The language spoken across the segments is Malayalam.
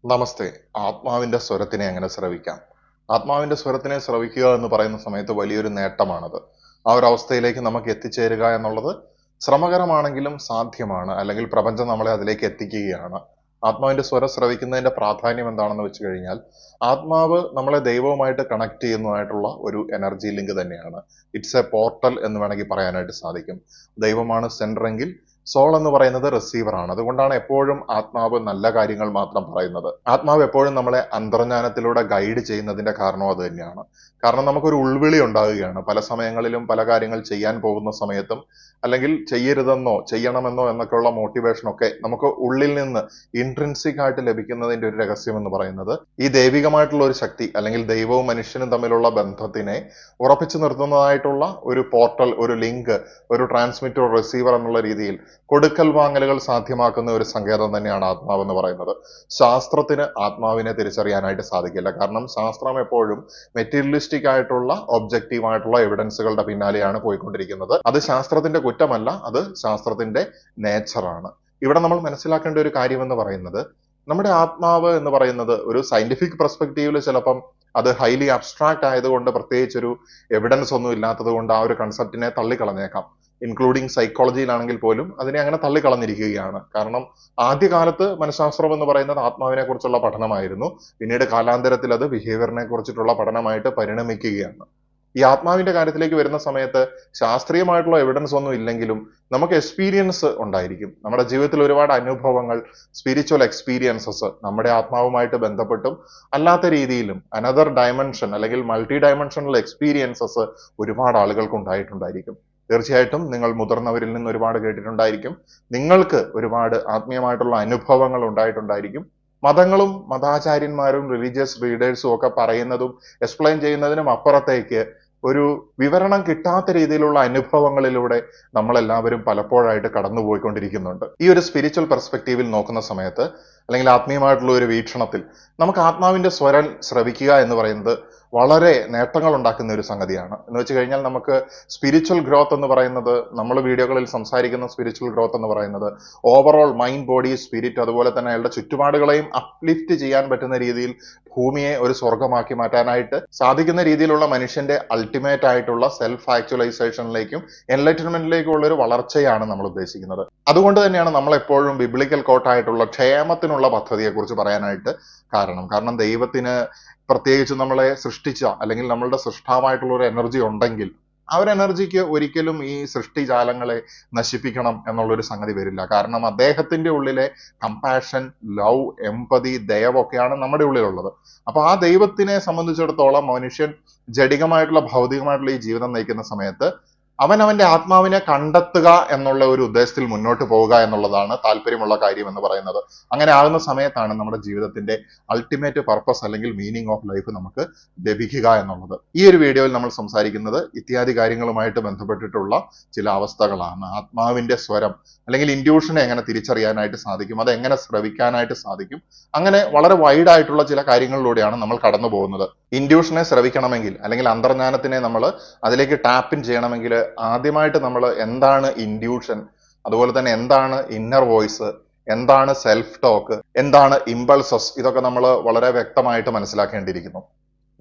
നമസ്തേ. ആത്മാവിന്റെ സ്വരത്തിനെ എങ്ങനെ ശ്രവിക്കാം? ആത്മാവിന്റെ സ്വരത്തിനെ ശ്രവിക്കുക എന്ന് പറയുന്ന സമയത്ത് വലിയൊരു നേട്ടമാണത്. ആ ഒരു അവസ്ഥയിലേക്ക് നമുക്ക് എത്തിച്ചേരുക എന്നുള്ളത് ശ്രമകരമാണെങ്കിലും സാധ്യമാണ്. അല്ലെങ്കിൽ പ്രപഞ്ചം നമ്മളെ അതിലേക്ക് എത്തിക്കുകയാണ്. ആത്മാവിന്റെ സ്വരം ശ്രവിക്കുന്നതിന്റെ പ്രാധാന്യം എന്താണെന്ന് വെച്ച് കഴിഞ്ഞാൽ, ആത്മാവ് നമ്മളെ ദൈവവുമായിട്ട് കണക്ട് ചെയ്യുന്നതായിട്ടുള്ള ഒരു എനർജി ലിങ്ക് തന്നെയാണ്. ഇറ്റ്സ് എ പോർട്ടൽ എന്ന് വേണമെങ്കിൽ പറയാനായിട്ട് സാധിക്കും. ദൈവമാണ് സെൻട്രൽ എങ്കിൽ സോൾ എന്ന് പറയുന്നത് റിസീവർ ആണ്. അതുകൊണ്ടാണ് എപ്പോഴും ആത്മാവ് നല്ല കാര്യങ്ങൾ മാത്രം പറയുന്നത്. ആത്മാവ് എപ്പോഴും നമ്മളെ അന്തർജ്ഞാനത്തിലൂടെ ഗൈഡ് ചെയ്യുന്നതിന്റെ കാരണം അത് തന്നെയാണ്. കാരണം നമുക്കൊരു ഉൾവിളി ഉണ്ടാവുകയാണ്. പല സമയങ്ങളിലും പല കാര്യങ്ങൾ ചെയ്യാൻ പോകുന്ന സമയത്തും അല്ലെങ്കിൽ ചെയ്യരുതെന്നോ ചെയ്യണമെന്നോ എന്നൊക്കെയുള്ള മോട്ടിവേഷൻ ഒക്കെ നമുക്ക് ഉള്ളിൽ നിന്ന് ഇൻട്രിൻസിക് ആയിട്ട് ലഭിക്കുന്നതിന്റെ ഒരു രഹസ്യം എന്ന് പറയുന്നത് ഈ ദൈവികമായിട്ടുള്ള ഒരു ശക്തി അല്ലെങ്കിൽ ദൈവവും മനുഷ്യനും തമ്മിലുള്ള ബന്ധത്തിനെ ഉറപ്പിച്ചു നിർത്തുന്നതായിട്ടുള്ള ഒരു പോർട്ടൽ, ഒരു ലിങ്ക്, ഒരു ട്രാൻസ്മിറ്റർ, റിസീവർ എന്നുള്ള രീതിയിൽ കൊടുക്കൽ വാങ്ങലുകൾ സാധ്യമാക്കുന്ന ഒരു സങ്കേതം തന്നെയാണ് ആത്മാവ് എന്ന് പറയുന്നത്. ശാസ്ത്രത്തിന് ആത്മാവിനെ തിരിച്ചറിയാനായിട്ട് സാധിക്കില്ല. കാരണം ശാസ്ത്രം എപ്പോഴും മെറ്റീരിയലിസ്റ്റിക് ആയിട്ടുള്ള ഒബ്ജക്റ്റീവ് ആയിട്ടുള്ള എവിഡൻസുകളുടെ പിന്നാലെയാണ് പോയിക്കൊണ്ടിരിക്കുന്നത്. അത് ശാസ്ത്രത്തിന്റെ കുറ്റമല്ല, അത് ശാസ്ത്രത്തിന്റെ നേച്ചറാണ്. ഇവിടെ നമ്മൾ മനസ്സിലാക്കേണ്ട ഒരു കാര്യം എന്ന് പറയുന്നത്, നമ്മുടെ ആത്മാവ് എന്ന് പറയുന്നത് ഒരു സയന്റിഫിക് പെർസ്പെക്റ്റീവിൽ ചിലപ്പം അത് ഹൈലി അബ്സ്ട്രാക്ട് ആയതുകൊണ്ട് പ്രത്യേകിച്ച് ഒരു എവിഡൻസ് ഒന്നും ഇല്ലാത്തത് കൊണ്ട് ആ ഒരു കൺസെപ്റ്റിനെ തള്ളിക്കളഞ്ഞേക്കാം. ഇൻക്ലൂഡിങ് സൈക്കോളജിയിലാണെങ്കിൽ പോലും അതിനെ അങ്ങനെ തള്ളിക്കളഞ്ഞിരിക്കുകയാണ്. കാരണം ആദ്യകാലത്ത് മനഃശാസ്ത്രം എന്ന് പറയുന്നത് ആത്മാവിനെ കുറിച്ചുള്ള പഠനമായിരുന്നു. പിന്നീട് കാലാന്തരത്തിൽ അത് ബിഹേവിയറിനെ കുറിച്ചിട്ടുള്ള പഠനമായിട്ട് പരിണമിക്കുകയാണ്. ഈ ആത്മാവിന്റെ കാര്യത്തിലേക്ക് വരുന്ന സമയത്ത് ശാസ്ത്രീയമായിട്ടുള്ള എവിഡൻസ് ഒന്നും ഇല്ലെങ്കിലും നമുക്ക് എക്സ്പീരിയൻസ് ഉണ്ടായിരിക്കും. നമ്മുടെ ജീവിതത്തിൽ ഒരുപാട് അനുഭവങ്ങൾ, സ്പിരിച്വൽ എക്സ്പീരിയൻസസ് നമ്മുടെ ആത്മാവുമായിട്ട് ബന്ധപ്പെട്ടും അല്ലാത്ത രീതിയിലും അനദർ ഡയമെൻഷൻ അല്ലെങ്കിൽ മൾട്ടി ഡയമെൻഷണൽ എക്സ്പീരിയൻസസ് ഒരുപാട് ആളുകൾക്ക് ഉണ്ടായിട്ടുണ്ടായിരിക്കും. തീർച്ചയായിട്ടും നിങ്ങൾ മുതിർന്നവരിൽ നിന്ന് ഒരുപാട് കേട്ടിട്ടുണ്ടായിരിക്കും. നിങ്ങൾക്ക് ഒരുപാട് ആത്മീയമായിട്ടുള്ള അനുഭവങ്ങൾ ഉണ്ടായിട്ടുണ്ടായിരിക്കും. മതങ്ങളും മതാചാര്യന്മാരും റിലീജിയസ് റീഡേഴ്സും ഒക്കെ പറയുന്നതും എക്സ്പ്ലെയിൻ ചെയ്യുന്നതിനും അപ്പുറത്തേക്ക് ഒരു വിവരണം കിട്ടാത്ത രീതിയിലുള്ള അനുഭവങ്ങളിലൂടെ നമ്മളെല്ലാവരും പലപ്പോഴായിട്ട് കടന്നുപോയിക്കൊണ്ടിരിക്കുന്നുണ്ട്. ഈ ഒരു സ്പിരിച്വൽ പെർസ്പെക്റ്റീവിൽ നോക്കുന്ന സമയത്ത് അല്ലെങ്കിൽ ആത്മീയമായിട്ടുള്ള ഒരു വീക്ഷണത്തിൽ നമുക്ക് ആത്മാവിന്റെ സ്വരം ശ്രവിക്കുക എന്ന് പറയുന്നത് വളരെ നേട്ടങ്ങൾ ഉണ്ടാക്കുന്ന ഒരു സംഗതിയാണ്. എന്ന് വെച്ച് കഴിഞ്ഞാൽ നമുക്ക് സ്പിരിച്വൽ ഗ്രോത്ത് എന്ന് പറയുന്നത്, നമ്മൾ വീഡിയോകളിൽ സംസാരിക്കുന്ന സ്പിരിച്വൽ ഗ്രോത്ത് എന്ന് പറയുന്നത് ഓവറോൾ മൈൻഡ്, ബോഡി, സ്പിരിറ്റ്, അതുപോലെ തന്നെ അയാളുടെ ചുറ്റുപാടുകളെയും അപ്ലിഫ്റ്റ് ചെയ്യാൻ പറ്റുന്ന രീതിയിൽ ഭൂമിയെ ഒരു സ്വർഗമാക്കി മാറ്റാനായിട്ട് സാധിക്കുന്ന രീതിയിലുള്ള മനുഷ്യന്റെ അൾട്ടിമേറ്റ് ആയിട്ടുള്ള സെൽഫ് ആക്ച്വലൈസേഷനിലേക്കും എൻലൈറ്റൻമെന്റിലേക്കും ഉള്ള ഒരു വളർച്ചയാണ് നമ്മൾ ഉദ്ദേശിക്കുന്നത്. അതുകൊണ്ട് തന്നെയാണ് നമ്മൾ എപ്പോഴും ബിബ്ലിക്കൽ കോട്ടായിട്ടുള്ള ക്ഷേമത്തിനുള്ള പദ്ധതിയെ കുറിച്ച് പറയാനായിട്ട് കാരണം ദൈവത്തിന് പ്രത്യേകിച്ച് നമ്മളെ സൃഷ്ടിച്ച അല്ലെങ്കിൽ നമ്മളുടെ സൃഷ്ടാവായിട്ടുള്ള ഒരു എനർജി ഉണ്ടെങ്കിൽ ആ ഒരു എനർജിക്ക് ഒരിക്കലും ഈ സൃഷ്ടിജാലങ്ങളെ നശിപ്പിക്കണം എന്നുള്ളൊരു സംഗതി വരില്ല. കാരണം അദ്ദേഹത്തിന്റെ ഉള്ളിലെ കമ്പാഷൻ, ലവ്, എമ്പതി, ദയവൊക്കെയാണ് നമ്മുടെ ഉള്ളിലുള്ളത്. അപ്പൊ ആ ദൈവത്തിനെ സംബന്ധിച്ചിടത്തോളം മനുഷ്യൻ ജഡികമായിട്ടുള്ള ഭൗതികമായിട്ടുള്ള ഈ ജീവിതം നയിക്കുന്ന സമയത്ത് അവന്റെ ആത്മാവിനെ കണ്ടെത്തുക എന്നുള്ള ഒരു ഉദ്ദേശത്തിൽ മുന്നോട്ട് പോവുക എന്നുള്ളതാണ് താല്പര്യമുള്ള കാര്യം എന്ന് പറയുന്നത്. അങ്ങനെ ആകുന്ന സമയത്താണ് നമ്മുടെ ജീവിതത്തിന്റെ അൾട്ടിമേറ്റ് പർപ്പസ് അല്ലെങ്കിൽ മീനിങ് ഓഫ് ലൈഫ് നമുക്ക് ലഭിക്കുക എന്നുള്ളത്. ഈ ഒരു വീഡിയോയിൽ നമ്മൾ സംസാരിക്കുന്നത് ഇത്യാദി കാര്യങ്ങളുമായിട്ട് ബന്ധപ്പെട്ടിട്ടുള്ള ചില അവസ്ഥകളാണ്. ആത്മാവിന്റെ സ്വരം അല്ലെങ്കിൽ ഇൻഡ്യൂഷനെ എങ്ങനെ തിരിച്ചറിയാനായിട്ട് സാധിക്കും, അത് എങ്ങനെ ശ്രവിക്കാനായിട്ട് സാധിക്കും, അങ്ങനെ വളരെ വൈഡ് ആയിട്ടുള്ള ചില കാര്യങ്ങളിലൂടെയാണ് നമ്മൾ കടന്നു പോകുന്നത്. ഇൻഡ്യൂഷനെ ശ്രവിക്കണമെങ്കിൽ അല്ലെങ്കിൽ അന്തർജ്ഞാനത്തിനെ നമ്മൾ അതിലേക്ക് ടാപ്പിൻ ചെയ്യണമെങ്കിൽ ആദ്യമായിട്ട് നമ്മൾ എന്താണ് ഇൻഡ്യൂഷൻ, അതുപോലെ തന്നെ എന്താണ് ഇന്നർ വോയിസ്, എന്താണ് സെൽഫ് ടോക്ക്, എന്താണ് ഇമ്പൾസസ്, ഇതൊക്കെ നമ്മൾ വളരെ വ്യക്തമായിട്ട് മനസ്സിലാക്കേണ്ടിയിരിക്കുന്നു.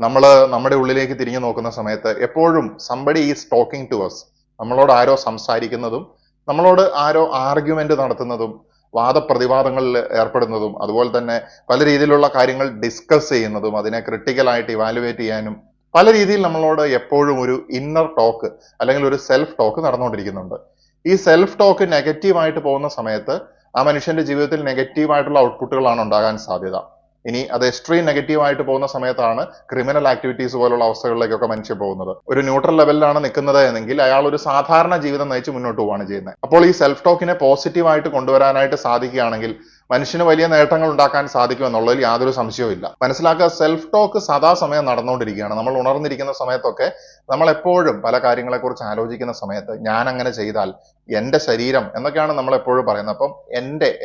നമ്മൾ നമ്മുടെ ഉള്ളിലേക്ക് തിരിഞ്ഞു നോക്കുന്ന സമയത്ത് എപ്പോഴും somebody is talking to us, നമ്മളോട് ആരോ സംസാരിക്കുന്നതും നമ്മളോട് ആരോ ആർഗ്യുമെന്റ് നടത്തുന്നതും വാദപ്രതിവാദങ്ങളിൽ ഏർപ്പെടുന്നതും അതുപോലെ തന്നെ പല രീതിയിലുള്ള കാര്യങ്ങൾ ഡിസ്കസ് ചെയ്യുന്നതും അതിനെ ക്രിട്ടിക്കലായിട്ട് ഇവാലുവേറ്റ് ചെയ്യാനും പല രീതിയിൽ നമ്മളോട് എപ്പോഴും ഒരു ഇന്നർ ടോക്ക് അല്ലെങ്കിൽ ഒരു സെൽഫ് ടോക്ക് നടന്നുകൊണ്ടിരിക്കുന്നുണ്ട്. ഈ സെൽഫ് ടോക്ക് നെഗറ്റീവായിട്ട് പോകുന്ന സമയത്ത് ആ മനുഷ്യന്റെ ജീവിതത്തിൽ നെഗറ്റീവായിട്ടുള്ള ഔട്ട്പുട്ടുകളാണ് ഉണ്ടാകാൻ സാധ്യത. ഇനി അത് എക്സ്ട്രീം നെഗറ്റീവ് ആയിട്ട് പോകുന്ന സമയത്താണ് ക്രിമിനൽ ആക്ടിവിറ്റീസ് പോലുള്ള അവസ്ഥകളിലേക്കൊക്കെ മനുഷ്യൻ പോകുന്നത്. ഒരു ന്യൂട്രൽ ലെവലിലാണ് നിൽക്കുന്നത് എന്നെങ്കിൽ അയാൾ ഒരു സാധാരണ ജീവിതം നയിച്ച് മുന്നോട്ട് പോവുകയാണ് ചെയ്യുന്നത്. അപ്പോൾ ഈ സെൽഫ് ടോക്കിനെ പോസിറ്റീവായിട്ട് കൊണ്ടുവരാനായിട്ട് സാധിക്കുകയാണെങ്കിൽ മനുഷ്യന് വലിയ നേട്ടങ്ങൾ ഉണ്ടാക്കാൻ സാധിക്കും എന്നുള്ളതിൽ യാതൊരു സംശയവും ഇല്ല. മനസ്സിലാക്കുക, സെൽഫ് ടോക്ക് സദാസമയം നടന്നുകൊണ്ടിരിക്കുകയാണ്. നമ്മൾ ഉണർന്നിരിക്കുന്ന സമയത്തൊക്കെ നമ്മൾ എപ്പോഴും പല കാര്യങ്ങളെക്കുറിച്ച് ആലോചിക്കുന്ന സമയത്ത് ഞാൻ അങ്ങനെ ചെയ്താൽ, എന്റെ ശരീരം എന്നൊക്കെയാണ് നമ്മൾ എപ്പോഴും പറയുന്നത്. അപ്പം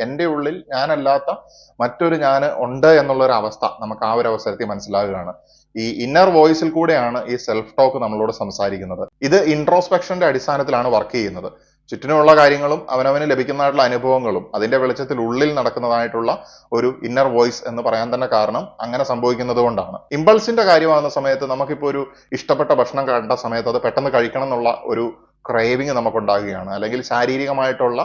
എന്റെ ഉള്ളിൽ ഞാനല്ലാത്ത മറ്റൊരു ഞാൻ ഉണ്ട് എന്നുള്ളൊരു അവസ്ഥ നമുക്ക് ആ ഒരു അവസരത്തിൽ മനസ്സിലാകുകയാണ്. ഈ ഇന്നർ വോയിസിൽ കൂടെയാണ് ഈ സെൽഫ് ടോക്ക് നമ്മളോട് സംസാരിക്കുന്നത്. ഇത് ഇൻട്രോസ്പെക്ഷന്റെ അടിസ്ഥാനത്തിലാണ് വർക്ക് ചെയ്യുന്നത്. ചുറ്റിനുമുള്ള കാര്യങ്ങളും അവനവന് ലഭിക്കുന്നതായിട്ടുള്ള അനുഭവങ്ങളും അതിന്റെ വെളിച്ചത്തിൽ ഉള്ളിൽ നടക്കുന്നതായിട്ടുള്ള ഒരു ഇന്നർ വോയിസ് എന്ന് പറയാൻ തന്നെ കാരണം അങ്ങനെ സംഭവിക്കുന്നത് കൊണ്ടാണ്. ഇമ്പൾസിന്റെ കാര്യമാകുന്ന സമയത്ത് നമുക്കിപ്പോ ഒരു ഇഷ്ടപ്പെട്ട ഭക്ഷണം കണ്ട സമയത്ത് അത് പെട്ടെന്ന് കഴിക്കണം എന്നുള്ള ഒരു ക്രേവിങ് നമുക്കുണ്ടാകുകയാണ്, അല്ലെങ്കിൽ ശാരീരികമായിട്ടുള്ള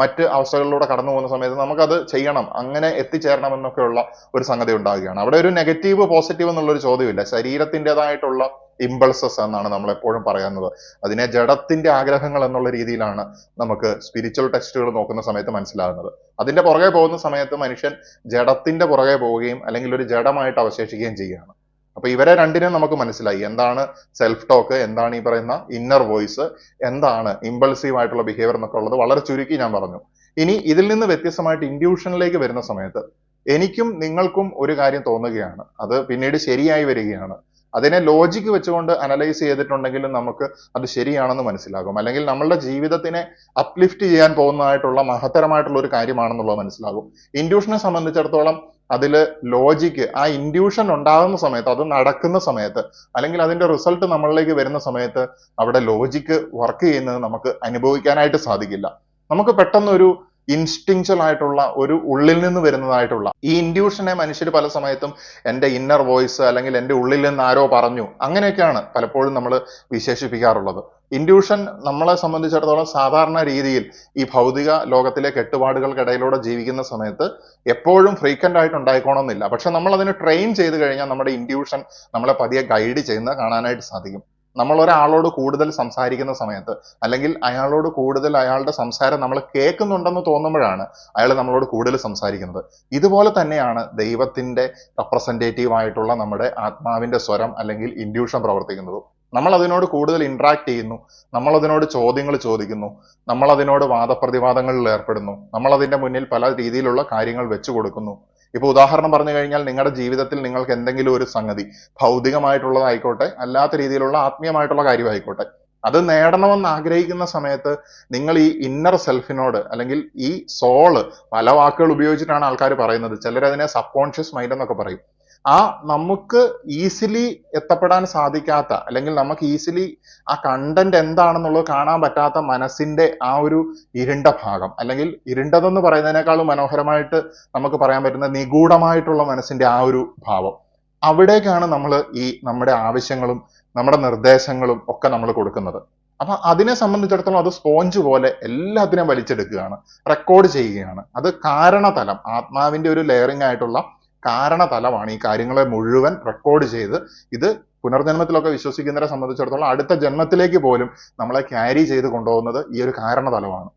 മറ്റ് അവസ്ഥകളിലൂടെ കടന്നു പോകുന്ന സമയത്ത് നമുക്കത് ചെയ്യണം, അങ്ങനെ എത്തിച്ചേരണം എന്നൊക്കെയുള്ള ഒരു സംഗതി ഉണ്ടാകുകയാണ്. അവിടെ ഒരു നെഗറ്റീവ് പോസിറ്റീവ് എന്നുള്ളൊരു ചോദ്യമില്ല. ശരീരത്തിൻ്റെതായിട്ടുള്ള ഇമ്പൾസസ് എന്നാണ് നമ്മൾ എപ്പോഴും പറയുന്നത്. അതിനെ ജഡത്തിന്റെ ആഗ്രഹങ്ങൾ എന്നുള്ള രീതിയിലാണ് നമുക്ക് സ്പിരിച്വൽ ടെക്സ്റ്റുകൾ നോക്കുന്ന സമയത്ത് മനസ്സിലാകുന്നത്. അതിന്റെ പുറകെ പോകുന്ന സമയത്ത് മനുഷ്യൻ ജഡത്തിന്റെ പുറകെ പോവുകയും അല്ലെങ്കിൽ ഒരു ജഡമായിട്ട് അവശേഷിക്കുകയും ചെയ്യുകയാണ്. അപ്പൊ ഇവരെ രണ്ടിനും നമുക്ക് മനസ്സിലായി എന്താണ് സെൽഫ് ടോക്ക്, എന്താണ് ഈ പറയുന്ന ഇന്നർ വോയിസ്, എന്താണ് ഇമ്പൾസീവ് ആയിട്ടുള്ള ബിഹേവിയർ എന്നൊക്കെ ഉള്ളത് വളരെ ചുരുക്കി ഞാൻ പറഞ്ഞു. ഇനി ഇതിൽ നിന്ന് വ്യത്യസ്തമായിട്ട് ഇൻഡ്യൂഷനിലേക്ക് വരുന്ന സമയത്ത് എനിക്കും നിങ്ങൾക്കും ഒരു കാര്യം തോന്നുകയാണ്, അത് പിന്നീട് ശരിയായി വരികയാണ്. അതിനെ ലോജിക്ക് വെച്ചുകൊണ്ട് അനലൈസ് ചെയ്തിട്ടുണ്ടെങ്കിലും നമുക്ക് അത് ശരിയാണെന്ന് മനസ്സിലാകും, അല്ലെങ്കിൽ നമ്മളുടെ ജീവിതത്തിനെ അപ്ലിഫ്റ്റ് ചെയ്യാൻ പോകുന്നതായിട്ടുള്ള മഹത്തരമായിട്ടുള്ള ഒരു കാര്യമാണെന്നുള്ളത് മനസ്സിലാകും. ഇൻഡ്യൂഷനെ സംബന്ധിച്ചിടത്തോളം അതില് ലോജിക്ക്, ആ ഇൻഡ്യൂഷൻ ഉണ്ടാകുന്ന സമയത്ത്, അത് നടക്കുന്ന സമയത്ത്, അല്ലെങ്കിൽ അതിന്റെ റിസൾട്ട് നമ്മളിലേക്ക് വരുന്ന സമയത്ത് അവിടെ ലോജിക്ക് വർക്ക് ചെയ്യുന്നത് നമുക്ക് അനുഭവിക്കാനായിട്ട് സാധിക്കില്ല. നമുക്ക് പെട്ടെന്നൊരു ഇൻസ്റ്റിങ്ച്വൽ ആയിട്ടുള്ള ഒരു ഉള്ളിൽ നിന്ന് വരുന്നതായിട്ടുള്ള ഈ ഇൻഡ്യൂഷനെ മനുഷ്യർ പല സമയത്തും എൻ്റെ ഇന്നർ വോയിസ് അല്ലെങ്കിൽ എൻ്റെ ഉള്ളിൽ നിന്ന് ആരോ പറഞ്ഞു, അങ്ങനെയൊക്കെയാണ് പലപ്പോഴും നമ്മൾ വിശേഷിപ്പിക്കാറുള്ളത്. ഇൻഡ്യൂഷൻ നമ്മളെ സംബന്ധിച്ചിടത്തോളം സാധാരണ രീതിയിൽ ഈ ഭൗതിക ലോകത്തിലെ കെട്ടുപാടുകൾക്കിടയിലൂടെ ജീവിക്കുന്ന സമയത്ത് എപ്പോഴും ഫ്രീക്വന്റ് ആയിട്ട് ഉണ്ടായിക്കോണമെന്നില്ല. പക്ഷെ നമ്മൾ അതിന് ട്രെയിൻ ചെയ്ത് കഴിഞ്ഞാൽ നമ്മുടെ ഇൻഡ്യൂഷൻ നമ്മളെ പതിയെ ഗൈഡ് ചെയ്യുന്നത് കാണാനായിട്ട് സാധിക്കും. നമ്മൾ ഒരാളോട് കൂടുതൽ സംസാരിക്കുന്ന സമയത്ത്, അല്ലെങ്കിൽ അയാളോട് കൂടുതൽ അയാളുടെ സംസാരം നമ്മൾ കേൾക്കുന്നുണ്ടെന്ന് തോന്നുമ്പോഴാണ് അയാൾ നമ്മളോട് കൂടുതൽ സംസാരിക്കുന്നത്. ഇതുപോലെ തന്നെയാണ് ദൈവത്തിന്റെ റെപ്രസെന്റേറ്റീവ് ആയിട്ടുള്ള നമ്മുടെ ആത്മാവിന്റെ സ്വരം അല്ലെങ്കിൽ ഇൻഡ്യൂഷൻ പ്രവർത്തിക്കുന്നത്. നമ്മൾ അതിനോട് കൂടുതൽ ഇന്ററാക്ട് ചെയ്യുന്നു, നമ്മൾ അതിനോട് ചോദ്യങ്ങൾ ചോദിക്കുന്നു, നമ്മൾ അതിനോട് വാദപ്രതിവാദങ്ങളിൽ ഏർപ്പെടുന്നു, നമ്മൾ അതിന്റെ മുന്നിൽ പല രീതിയിലുള്ള കാര്യങ്ങൾ വെച്ചു കൊടുക്കുന്നു. ഇപ്പൊ ഉദാഹരണം പറഞ്ഞു കഴിഞ്ഞാൽ, നിങ്ങളുടെ ജീവിതത്തിൽ നിങ്ങൾക്ക് എന്തെങ്കിലും ഒരു സംഗതി ഭൗതികമായിട്ടുള്ളതായിക്കോട്ടെ, അല്ലാത്ത രീതിയിലുള്ള ആത്മീയമായിട്ടുള്ള കാര്യമായിക്കോട്ടെ, അത് നേടണമെന്ന് ആഗ്രഹിക്കുന്ന സമയത്ത് നിങ്ങൾ ഈ ഇന്നർ സെൽഫിനോട്, അല്ലെങ്കിൽ ഈ സോള്, പല വാക്കുകൾ ഉപയോഗിച്ചിട്ടാണ് ആൾക്കാർ പറയുന്നത്, ചിലരതിനെ സബ് കോൺഷ്യസ് മൈൻഡ് എന്നൊക്കെ പറയും. ആ നമുക്ക് ഈസിലി എത്തപ്പെടാൻ സാധിക്കാത്ത, അല്ലെങ്കിൽ നമുക്ക് ഈസിലി ആ കണ്ടന്റ് എന്താണെന്നുള്ളത് കാണാൻ പറ്റാത്ത മനസ്സിന്റെ ആ ഒരു ഇരുണ്ട ഭാഗം, അല്ലെങ്കിൽ ഇരുണ്ടതെന്ന് പറയുന്നതിനേക്കാളും മനോഹരമായിട്ട് നമുക്ക് പറയാൻ പറ്റുന്ന നിഗൂഢമായിട്ടുള്ള മനസ്സിന്റെ ആ ഒരു ഭാവം, അവിടേക്കാണ് നമ്മൾ ഈ നമ്മുടെ ആവശ്യങ്ങളും നമ്മുടെ നിർദ്ദേശങ്ങളും ഒക്കെ നമ്മൾ കൊടുക്കുന്നത്. അപ്പൊ അതിനെ സംബന്ധിച്ചിടത്തോളം അത് സ്പോഞ്ച് പോലെ എല്ലാത്തിനെയും വലിച്ചെടുക്കുകയാണ്, റെക്കോർഡ് ചെയ്യുകയാണ്. അത് കാരണതലം, ആത്മാവിന്റെ ഒരു ലെയറിംഗ് ആയിട്ടുള്ള കാരണതലമാണ് ഈ കാര്യങ്ങളെ മുഴുവൻ റെക്കോർഡ് ചെയ്ത്, ഇത് പുനർജന്മത്തിലൊക്കെ വിശ്വസിക്കുന്നവരെ സംബന്ധിച്ചിടത്തോളം അടുത്ത ജന്മത്തിലേക്ക് പോലും നമ്മളെ ക്യാരി ചെയ്ത് കൊണ്ടുപോകുന്നത് ഈ ഒരു കാരണതലമാണ്.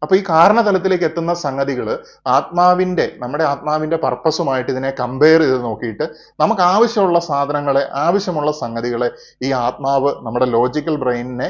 അപ്പൊ ഈ കാരണതലത്തിലേക്ക് എത്തുന്ന സംഗതികൾ നമ്മുടെ ആത്മാവിന്റെ പർപ്പസുമായിട്ട് ഇതിനെ കമ്പയർ ചെയ്ത് നോക്കിയിട്ട് നമുക്ക് ആവശ്യമുള്ള സാധനങ്ങളെ, ആവശ്യമുള്ള സംഗതികളെ ഈ ആത്മാവ് നമ്മുടെ ലോജിക്കൽ ബ്രെയിനിനെ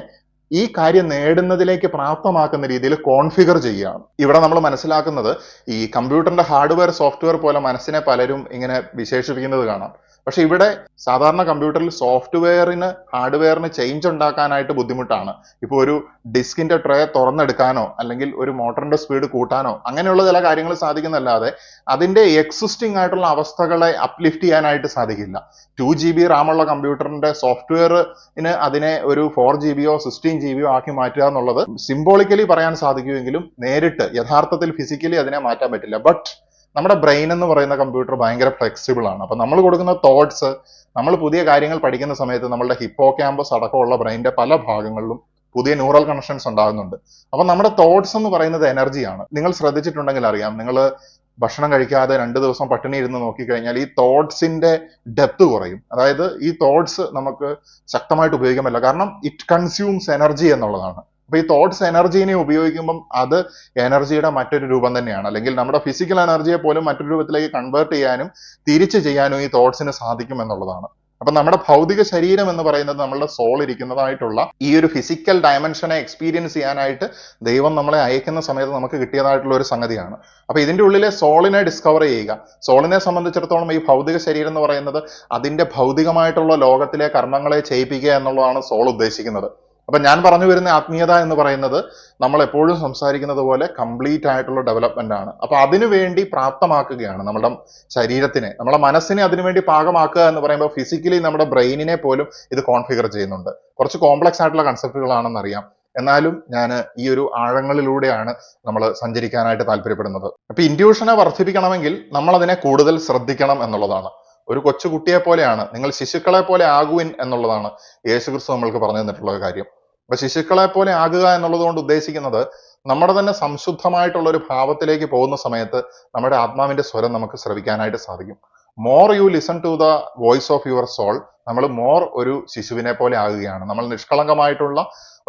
ഈ കാര്യം നേടുന്നതിലേക്ക് പ്രാപ്തമാക്കുന്ന രീതിയിൽ കോൺഫിഗർ ചെയ്യുകയാണ്. ഇവിടെ നമ്മൾ മനസ്സിലാക്കുന്നത്, ഈ കമ്പ്യൂട്ടറിന്റെ ഹാർഡ്വെയർ സോഫ്റ്റ്വെയർ പോലെ മനസ്സിനെ പലരും ഇങ്ങനെ വിശേഷിപ്പിക്കുന്നത് കാണാം. പക്ഷെ ഇവിടെ സാധാരണ കമ്പ്യൂട്ടറിൽ സോഫ്റ്റ്വെയറിന് ഹാർഡ്വെയറിന് ചേഞ്ച് ഉണ്ടാക്കാനായിട്ട് ബുദ്ധിമുട്ടാണ്. ഇപ്പോൾ ഒരു ഡിസ്കിന്റെ ട്രേ തുറന്നെടുക്കാനോ അല്ലെങ്കിൽ ഒരു മോട്ടറിന്റെ സ്പീഡ് കൂട്ടാനോ അങ്ങനെയുള്ള ചില കാര്യങ്ങൾ സാധിക്കുന്നല്ലാതെ അതിന്റെ എക്സിസ്റ്റിംഗ് ആയിട്ടുള്ള അവസ്ഥകളെ അപ്ലിഫ്റ്റ് ചെയ്യാനായിട്ട് സാധിക്കില്ല. 2 GB റാമുള്ള കമ്പ്യൂട്ടറിന്റെ സോഫ്റ്റ്വെയറിന് അതിനെ ഒരു 4 GB 16 GB ആക്കി മാറ്റുക എന്നുള്ളത് സിംബോളിക്കലി പറയാൻ സാധിക്കുമെങ്കിലും നേരിട്ട് യഥാർത്ഥത്തിൽ ഫിസിക്കലി അതിനെ മാറ്റാൻ പറ്റില്ല. ബട്ട് നമ്മുടെ ബ്രെയിൻ എന്ന് പറയുന്ന കമ്പ്യൂട്ടർ ഭയങ്കര ഫ്ലെക്സിബിൾ ആണ്. അപ്പൊ നമ്മൾ കൊടുക്കുന്ന തോട്ട്സ്, നമ്മൾ പുതിയ കാര്യങ്ങൾ പഠിക്കുന്ന സമയത്ത് നമ്മളുടെ ഹിപ്പോ ക്യാമ്പസ് അടക്കമുള്ള ബ്രെയിനിന്റെ പല ഭാഗങ്ങളിലും പുതിയ ന്യൂറൽ കണക്ഷൻസ് ഉണ്ടാകുന്നുണ്ട്. അപ്പൊ നമ്മുടെ തോട്ട്സ് എന്ന് പറയുന്നത് എനർജിയാണ്. നിങ്ങൾ ശ്രദ്ധിച്ചിട്ടുണ്ടെങ്കിൽ അറിയാം, നിങ്ങൾ ഭക്ഷണം കഴിക്കാതെ 2 ദിവസം പട്ടിണി ഇരുന്ന് നോക്കിക്കഴിഞ്ഞാൽ ഈ തോട്ട്സിന്റെ ഡെപ്ത് കുറയും. അതായത് ഈ തോട്ട്സ് നമുക്ക് ശക്തമായിട്ട് ഉപയോഗിക്കാൻ പറ്റില്ല, കാരണം ഇറ്റ് കൺസ്യൂംസ് എനർജി എന്നുള്ളതാണ്. അപ്പൊ ഈ തോട്ട്സ് എനർജീനെ ഉപയോഗിക്കുമ്പം അത് എനർജിയുടെ മറ്റൊരു രൂപം തന്നെയാണ്, അല്ലെങ്കിൽ നമ്മുടെ ഫിസിക്കൽ എനർജിയെ പോലും മറ്റൊരു രൂപത്തിലേക്ക് കൺവേർട്ട് ചെയ്യാനും തിരിച്ചു ചെയ്യാനും ഈ തോട്ട്സിന് സാധിക്കും എന്നുള്ളതാണ്. അപ്പൊ നമ്മുടെ ഭൗതിക ശരീരം എന്ന് പറയുന്നത് നമ്മളുടെ സോൾ ഇരിക്കുന്നതായിട്ടുള്ള ഈ ഒരു ഫിസിക്കൽ ഡയമെൻഷനെ എക്സ്പീരിയൻസ് ചെയ്യാനായിട്ട് ദൈവം നമ്മളെ അയക്കുന്ന സമയത്ത് നമുക്ക് കിട്ടിയതായിട്ടുള്ള ഒരു സംഗതിയാണ്. അപ്പൊ ഇതിന്റെ ഉള്ളിലെ സോളിനെ ഡിസ്കവർ ചെയ്യുക. സോളിനെ സംബന്ധിച്ചിടത്തോളം ഈ ഭൗതിക ശരീരം എന്ന് പറയുന്നത് അതിന്റെ ഭൗതികമായിട്ടുള്ള ലോകത്തിലെ കർമ്മങ്ങളെ ചെയ്യിപ്പിക്കുക എന്നുള്ളതാണ് സോൾ ഉദ്ദേശിക്കുന്നത്. അപ്പൊ ഞാൻ പറഞ്ഞു വരുന്ന ആത്മീയത എന്ന് പറയുന്നത് നമ്മൾ എപ്പോഴും സംസാരിക്കുന്നത് പോലെ കംപ്ലീറ്റ് ആയിട്ടുള്ള ഡെവലപ്മെന്റ് ആണ്. അപ്പൊ അതിനു വേണ്ടി പ്രാപ്തമാക്കുകയാണ് നമ്മുടെ ശരീരത്തിനെ, നമ്മുടെ മനസ്സിനെ അതിനുവേണ്ടി പാകമാക്കുക എന്ന് പറയുമ്പോൾ ഫിസിക്കലി നമ്മുടെ ബ്രെയിനിനെ പോലും ഇത് കോൺഫിഗർ ചെയ്യുന്നുണ്ട്. കുറച്ച് കോംപ്ലക്സ് ആയിട്ടുള്ള കൺസെപ്റ്റുകളാണെന്നറിയാം, എന്നാലും ഞാൻ ഈ ഒരു ആഴങ്ങളിലൂടെയാണ് നമ്മൾ സഞ്ചരിക്കാനായിട്ട് താല്പര്യപ്പെടുന്നത്. അപ്പൊ ഇൻഡ്യൂഷനെ വർദ്ധിപ്പിക്കണമെങ്കിൽ നമ്മൾ അതിനെ കൂടുതൽ ശ്രദ്ധിക്കണം എന്നുള്ളതാണ്. ഒരു കൊച്ചുകുട്ടിയെ പോലെയാണ്, നിങ്ങൾ ശിശുക്കളെ പോലെ ആകുവിൻ എന്നുള്ളതാണ് യേശുക്രിസ്തു നമ്മൾക്ക് പറഞ്ഞു തന്നിട്ടുള്ള ഒരു കാര്യം. അപ്പൊ ശിശുക്കളെ പോലെ ആകുക എന്നുള്ളത് കൊണ്ട് ഉദ്ദേശിക്കുന്നത് നമ്മുടെ തന്നെ സംശുദ്ധമായിട്ടുള്ള ഒരു ഭാവത്തിലേക്ക് പോകുന്ന സമയത്ത് നമ്മുടെ ആത്മാവിന്റെ സ്വരം നമുക്ക് ശ്രവിക്കാനായിട്ട് സാധിക്കും. More you listen to the voice of your soul, നമ്മൾ മോർ ഒരു ശിശുവിനെ പോലെ ആകുകയാണ്. നമ്മൾ നിഷ്കളങ്കമായിട്ടുള്ള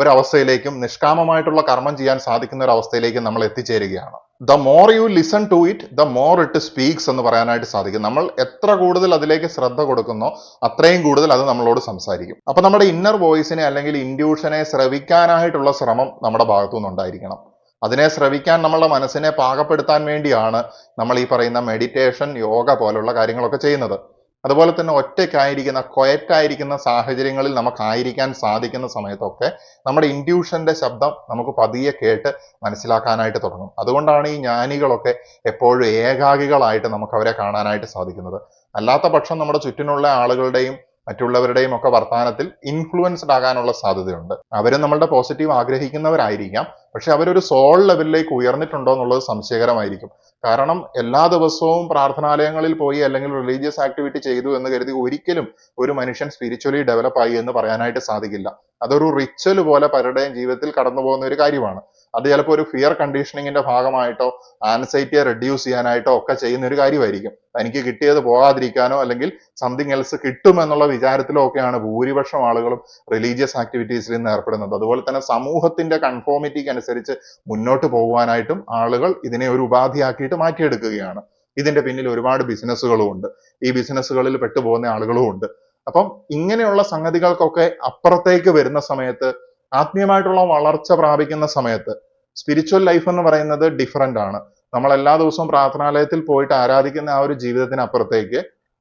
ഒരു അവസ്ഥയിലേക്കും നിഷ്കാമമായിട്ടുള്ള കർമ്മം ചെയ്യാൻ സാധിക്കുന്ന ഒരു അവസ്ഥയിലേക്കും നമ്മൾ എത്തിച്ചേരുകയാണ്. The more you listen to it the more it speaks എന്ന് പറയാനായിട്ട് സാധിക്കും. നമ്മൾ എത്ര കൂടുതൽ അതിലേക്ക് ശ്രദ്ധ കൊടുക്കുന്നോ അത്രയും കൂടുതൽ അത് നമ്മളോട് സംസാരിക്കും. അപ്പൊ നമ്മുടെ ഇന്നർ വോയിസിനെ അല്ലെങ്കിൽ ഇൻഡ്യൂഷനെ ശ്രവിക്കാനായിട്ടുള്ള ശ്രമം നമ്മുടെ ഭാഗത്തുനിന്ന് ഉണ്ടായിരിക്കണം. അതിനെ ശ്രവിക്കാൻ നമ്മളുടെ മനസ്സിനെ പാകപ്പെടുത്താൻ വേണ്ടിയാണ് നമ്മൾ ഈ പറയുന്ന മെഡിറ്റേഷൻ, യോഗ പോലുള്ള കാര്യങ്ങളൊക്കെ ചെയ്യുന്നത്. അതുപോലെ തന്നെ ഒറ്റയ്ക്കായിരിക്കുന്ന, ക്വയറ്റായിരിക്കുന്ന സാഹചര്യങ്ങളിൽ നമുക്കായിരിക്കാൻ സാധിക്കുന്ന സമയത്തൊക്കെ നമ്മുടെ ഇൻഡ്യൂഷന്റെ ശബ്ദം നമുക്ക് പതിയെ കേട്ട് മനസ്സിലാക്കാനായിട്ട് തുടങ്ങും. അതുകൊണ്ടാണ് ഈ ജ്ഞാനികളൊക്കെ എപ്പോഴും ഏകാകികളായിട്ട് നമുക്ക് അവരെ കാണാനായിട്ട് സാധിക്കുന്നത്. അല്ലാത്ത പക്ഷം നമ്മുടെ ചുറ്റിനുള്ള ആളുകളുടെയും മറ്റുള്ളവരുടെയും ഒക്കെ വർത്തമാനത്തിൽ ഇൻഫ്ലുവൻസ്ഡ് ആകാനുള്ള സാധ്യതയുണ്ട്. അവരും നമ്മളുടെ പോസിറ്റീവ് ആഗ്രഹിക്കുന്നവരായിരിക്കാം, പക്ഷെ അവരൊരു സോൾ ലെവലിലേക്ക് ഉയർന്നിട്ടുണ്ടോ എന്നുള്ളത് സംശയകരമായിരിക്കും. കാരണം എല്ലാ ദിവസവും പ്രാർത്ഥനാലയങ്ങളിൽ പോയി അല്ലെങ്കിൽ റിലീജിയസ് ആക്ടിവിറ്റി ചെയ്തു എന്ന് കരുതി ഒരിക്കലും ഒരു മനുഷ്യൻ സ്പിരിച്വലി ഡെവലപ്പ് ആയി എന്ന് പറയാനായിട്ട് സാധിക്കില്ല. അതൊരു റിച്വൽ പോലെ പലരുടെയും ജീവിതത്തിൽ കടന്നു പോകുന്ന ഒരു കാര്യമാണ്. അത് ചിലപ്പോൾ ഒരു ഫിയർ കണ്ടീഷനിങ്ങിന്റെ ഭാഗമായിട്ടോ ആൻസൈറ്റിയെ റെഡ്യൂസ് ചെയ്യാനായിട്ടോ ഒക്കെ ചെയ്യുന്ന ഒരു കാര്യമായിരിക്കും. തനിക്ക് കിട്ടിയത് പോകാതിരിക്കാനോ അല്ലെങ്കിൽ സംതിങ് എൽസ് കിട്ടുമെന്നുള്ള വിചാരത്തിലോ ഒക്കെയാണ് ഭൂരിപക്ഷം ആളുകളും റിലീജിയസ് ആക്ടിവിറ്റീസിൽ നിന്ന് ഏർപ്പെടുന്നത്. അതുപോലെ തന്നെ സമൂഹത്തിന്റെ കൺഫോമിറ്റിക്ക് അനുസരിച്ച് മുന്നോട്ട് പോകുവാനായിട്ടും ആളുകൾ ഇതിനെ ഒരു ഉപാധിയാക്കിയിട്ട് മാറ്റിയെടുക്കുകയാണ്. ഇതിന്റെ പിന്നിൽ ഒരുപാട് ബിസിനസ്സുകളും ഉണ്ട്. ഈ ബിസിനസ്സുകളിൽ പെട്ടുപോകുന്ന ആളുകളും ഉണ്ട്. അപ്പം ഇങ്ങനെയുള്ള സംഗതികൾക്കൊക്കെ അപ്പുറത്തേക്ക് വരുന്ന സമയത്ത്, ആത്മീയമായിട്ടുള്ള വളർച്ച പ്രാപിക്കുന്ന സമയത്ത്, സ്പിരിച്വൽ ലൈഫ് എന്ന് പറയുന്നത് ഡിഫറെന്റ് ആണ്. നമ്മൾ എല്ലാ ദിവസവും പ്രാർത്ഥനാലയത്തിൽ പോയിട്ട് ആരാധിക്കുന്ന ആ ഒരു ജീവിതത്തിനപ്പുറത്തേക്ക്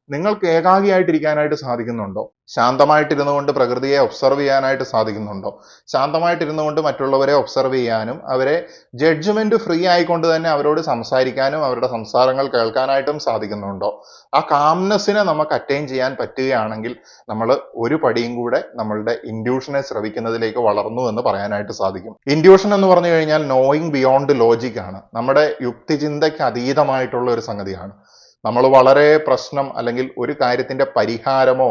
നിങ്ങൾക്ക് ഏകാഗിയായിട്ടിരിക്കാനായിട്ട് സാധിക്കുന്നുണ്ടോ? ശാന്തമായിട്ടിരുന്നു കൊണ്ട് പ്രകൃതിയെ ഒബ്സർവ് ചെയ്യാനായിട്ട് സാധിക്കുന്നുണ്ടോ? ശാന്തമായിട്ടിരുന്നു കൊണ്ട് മറ്റുള്ളവരെ ഒബ്സർവ് ചെയ്യാനും അവരെ ജഡ്ജ്മെന്റ് ഫ്രീ ആയിക്കൊണ്ട് തന്നെ അവരോട് സംസാരിക്കാനും അവരുടെ സംസാരങ്ങൾ കേൾക്കാനായിട്ടും സാധിക്കുന്നുണ്ടോ? ആ കാംനെസ്സിനെ നമുക്ക് അറ്റൈൻ ചെയ്യാൻ പറ്റുകയാണെങ്കിൽ നമ്മൾ ഒരു പടിയും കൂടെ നമ്മളുടെ ഇൻഡ്യൂഷനെ ശ്രവിക്കുന്നതിലേക്ക് വളർന്നു എന്ന് പറയാനായിട്ട് സാധിക്കും. ഇൻഡ്യൂഷൻ എന്ന് പറഞ്ഞു കഴിഞ്ഞാൽ നോയിങ് ബിയോണ്ട് ലോജിക് ആണ്. നമ്മുടെ യുക്തിചിന്തയ്ക്ക് അതീതമായിട്ടുള്ള ഒരു സംഗതിയാണ്. നമ്മൾ വളരെ പ്രശ്നം അല്ലെങ്കിൽ ഒരു കാര്യത്തിന്റെ പരിഹാരമോ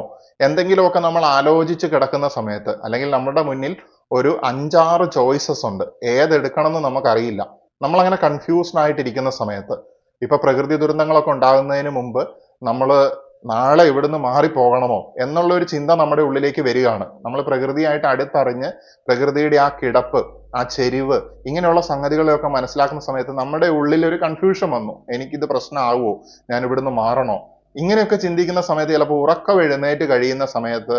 എന്തെങ്കിലുമൊക്കെ നമ്മൾ ആലോചിച്ച് കിടക്കുന്ന സമയത്ത്, അല്ലെങ്കിൽ നമ്മുടെ മുന്നിൽ ഒരു 5-6 ചോയ്സസ് ഉണ്ട്, ഏതെടുക്കണം എന്ന് നമുക്കറിയില്ല, നമ്മൾ അങ്ങനെ കൺഫ്യൂസ്ഡ് ആയിട്ടിരിക്കുന്ന സമയത്ത്, ഇപ്പൊ പ്രകൃതി ദുരന്തങ്ങളൊക്കെ ഉണ്ടാകുന്നതിന് മുമ്പ് നമ്മൾ നാളെ ഇവിടുന്ന് മാറിപ്പോകണമോ എന്നുള്ള ഒരു ചിന്ത നമ്മുടെ ഉള്ളിലേക്ക് വരികയാണ്. നമ്മൾ പ്രകൃതിയായിട്ട് അടുത്തറിഞ്ഞ് പ്രകൃതിയുടെ ആ കിടപ്പ്, ആ ചെരിവ്, ഇങ്ങനെയുള്ള സംഗതികളെയൊക്കെ മനസ്സിലാക്കുന്ന സമയത്ത് നമ്മുടെ ഉള്ളിൽ ഒരു കൺഫ്യൂഷൻ വന്നു, എനിക്കിത് പ്രശ്നമാകുമോ, ഞാൻ ഇവിടുന്ന് മാറണോ, ഇങ്ങനെയൊക്കെ ചിന്തിക്കുന്ന സമയത്ത് ചിലപ്പോൾ ഉറക്കം എഴുന്നേറ്റ് കഴിയുന്ന സമയത്ത്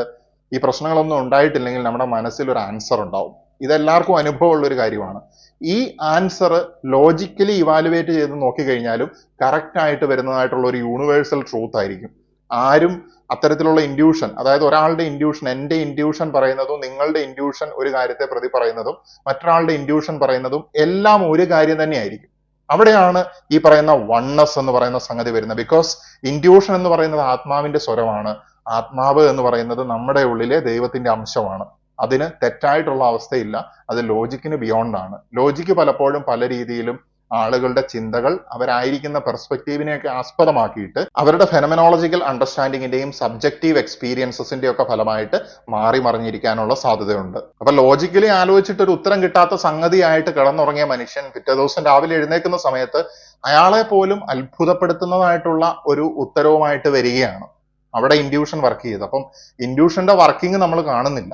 ഈ പ്രശ്നങ്ങളൊന്നും ഉണ്ടായിട്ടില്ലെങ്കിൽ നമ്മുടെ മനസ്സിൽ ഒരു ആൻസർ ഉണ്ടാവും. ഇതെല്ലാവർക്കും അനുഭവമുള്ള ഒരു കാര്യമാണ്. ഈ ആൻസർ ലോജിക്കലി ഇവാലുവേറ്റ് ചെയ്ത് നോക്കിക്കഴിഞ്ഞാലും കറക്റ്റ് ആയിട്ട് വരുന്നതായിട്ടുള്ള ഒരു യൂണിവേഴ്സൽ ട്രൂത്ത് ആയിരിക്കും. ആരും അത്തരത്തിലുള്ള ഇൻഡ്യൂഷൻ, അതായത് ഒരാളുടെ ഇൻഡ്യൂഷൻ, എൻ്റെ ഇൻഡ്യൂഷൻ പറയുന്നതും നിങ്ങളുടെ ഇൻഡ്യൂഷൻ ഒരു കാര്യത്തെ പ്രതി പറയുന്നതും മറ്റൊരാളുടെ ഇൻഡ്യൂഷൻ പറയുന്നതും എല്ലാം ഒരു കാര്യം തന്നെയായിരിക്കും. അവിടെയാണ് ഈ പറയുന്ന വൺനെസ് എന്ന് പറയുന്ന സംഗതി വരുന്നത്. ബിക്കോസ് ഇൻഡ്യൂഷൻ എന്ന് പറയുന്നത് ആത്മാവിന്റെ സ്വരമാണ്. ആത്മാവ് എന്ന് പറയുന്നത് നമ്മുടെ ഉള്ളിലെ ദൈവത്തിന്റെ അംശമാണ്. അതിന് തെറ്റായിട്ടുള്ള അവസ്ഥയില്ല. അത് ലോജിക്കിന് ബിയോണ്ട് ആണ്. ലോജിക്ക് പലപ്പോഴും പല രീതിയിലും ആളുകളുടെ ചിന്തകൾ അവരായിരിക്കുന്ന പെർസ്പെക്റ്റീവിനെയൊക്കെ ആസ്പദമാക്കിയിട്ട് അവരുടെ ഫെനമെനോളജിക്കൽ അണ്ടർസ്റ്റാൻഡിങ്ങിന്റെയും സബ്ജക്റ്റീവ് എക്സ്പീരിയൻസസിന്റെ ഒക്കെ ഫലമായിട്ട് മാറി മറിഞ്ഞിരിക്കാനുള്ള സാധ്യതയുണ്ട്. അപ്പൊ ലോജിക്കലി ആലോചിച്ചിട്ട് ഒരു ഉത്തരം കിട്ടാത്ത സംഗതിയായിട്ട് കിടന്നുറങ്ങിയ മനുഷ്യൻ പിറ്റേ ദിവസം രാവിലെ എഴുന്നേൽക്കുന്ന സമയത്ത് അയാളെ പോലും അത്ഭുതപ്പെടുത്തുന്നതായിട്ടുള്ള ഒരു ഉത്തരവുമായിട്ട് വരികയാണ്. അവിടെ ഇൻഡ്യൂഷൻ വർക്ക് ചെയ്ത്. അപ്പം ഇൻഡ്യൂഷന്റെ വർക്കിംഗ് നമ്മൾ കാണുന്നില്ല.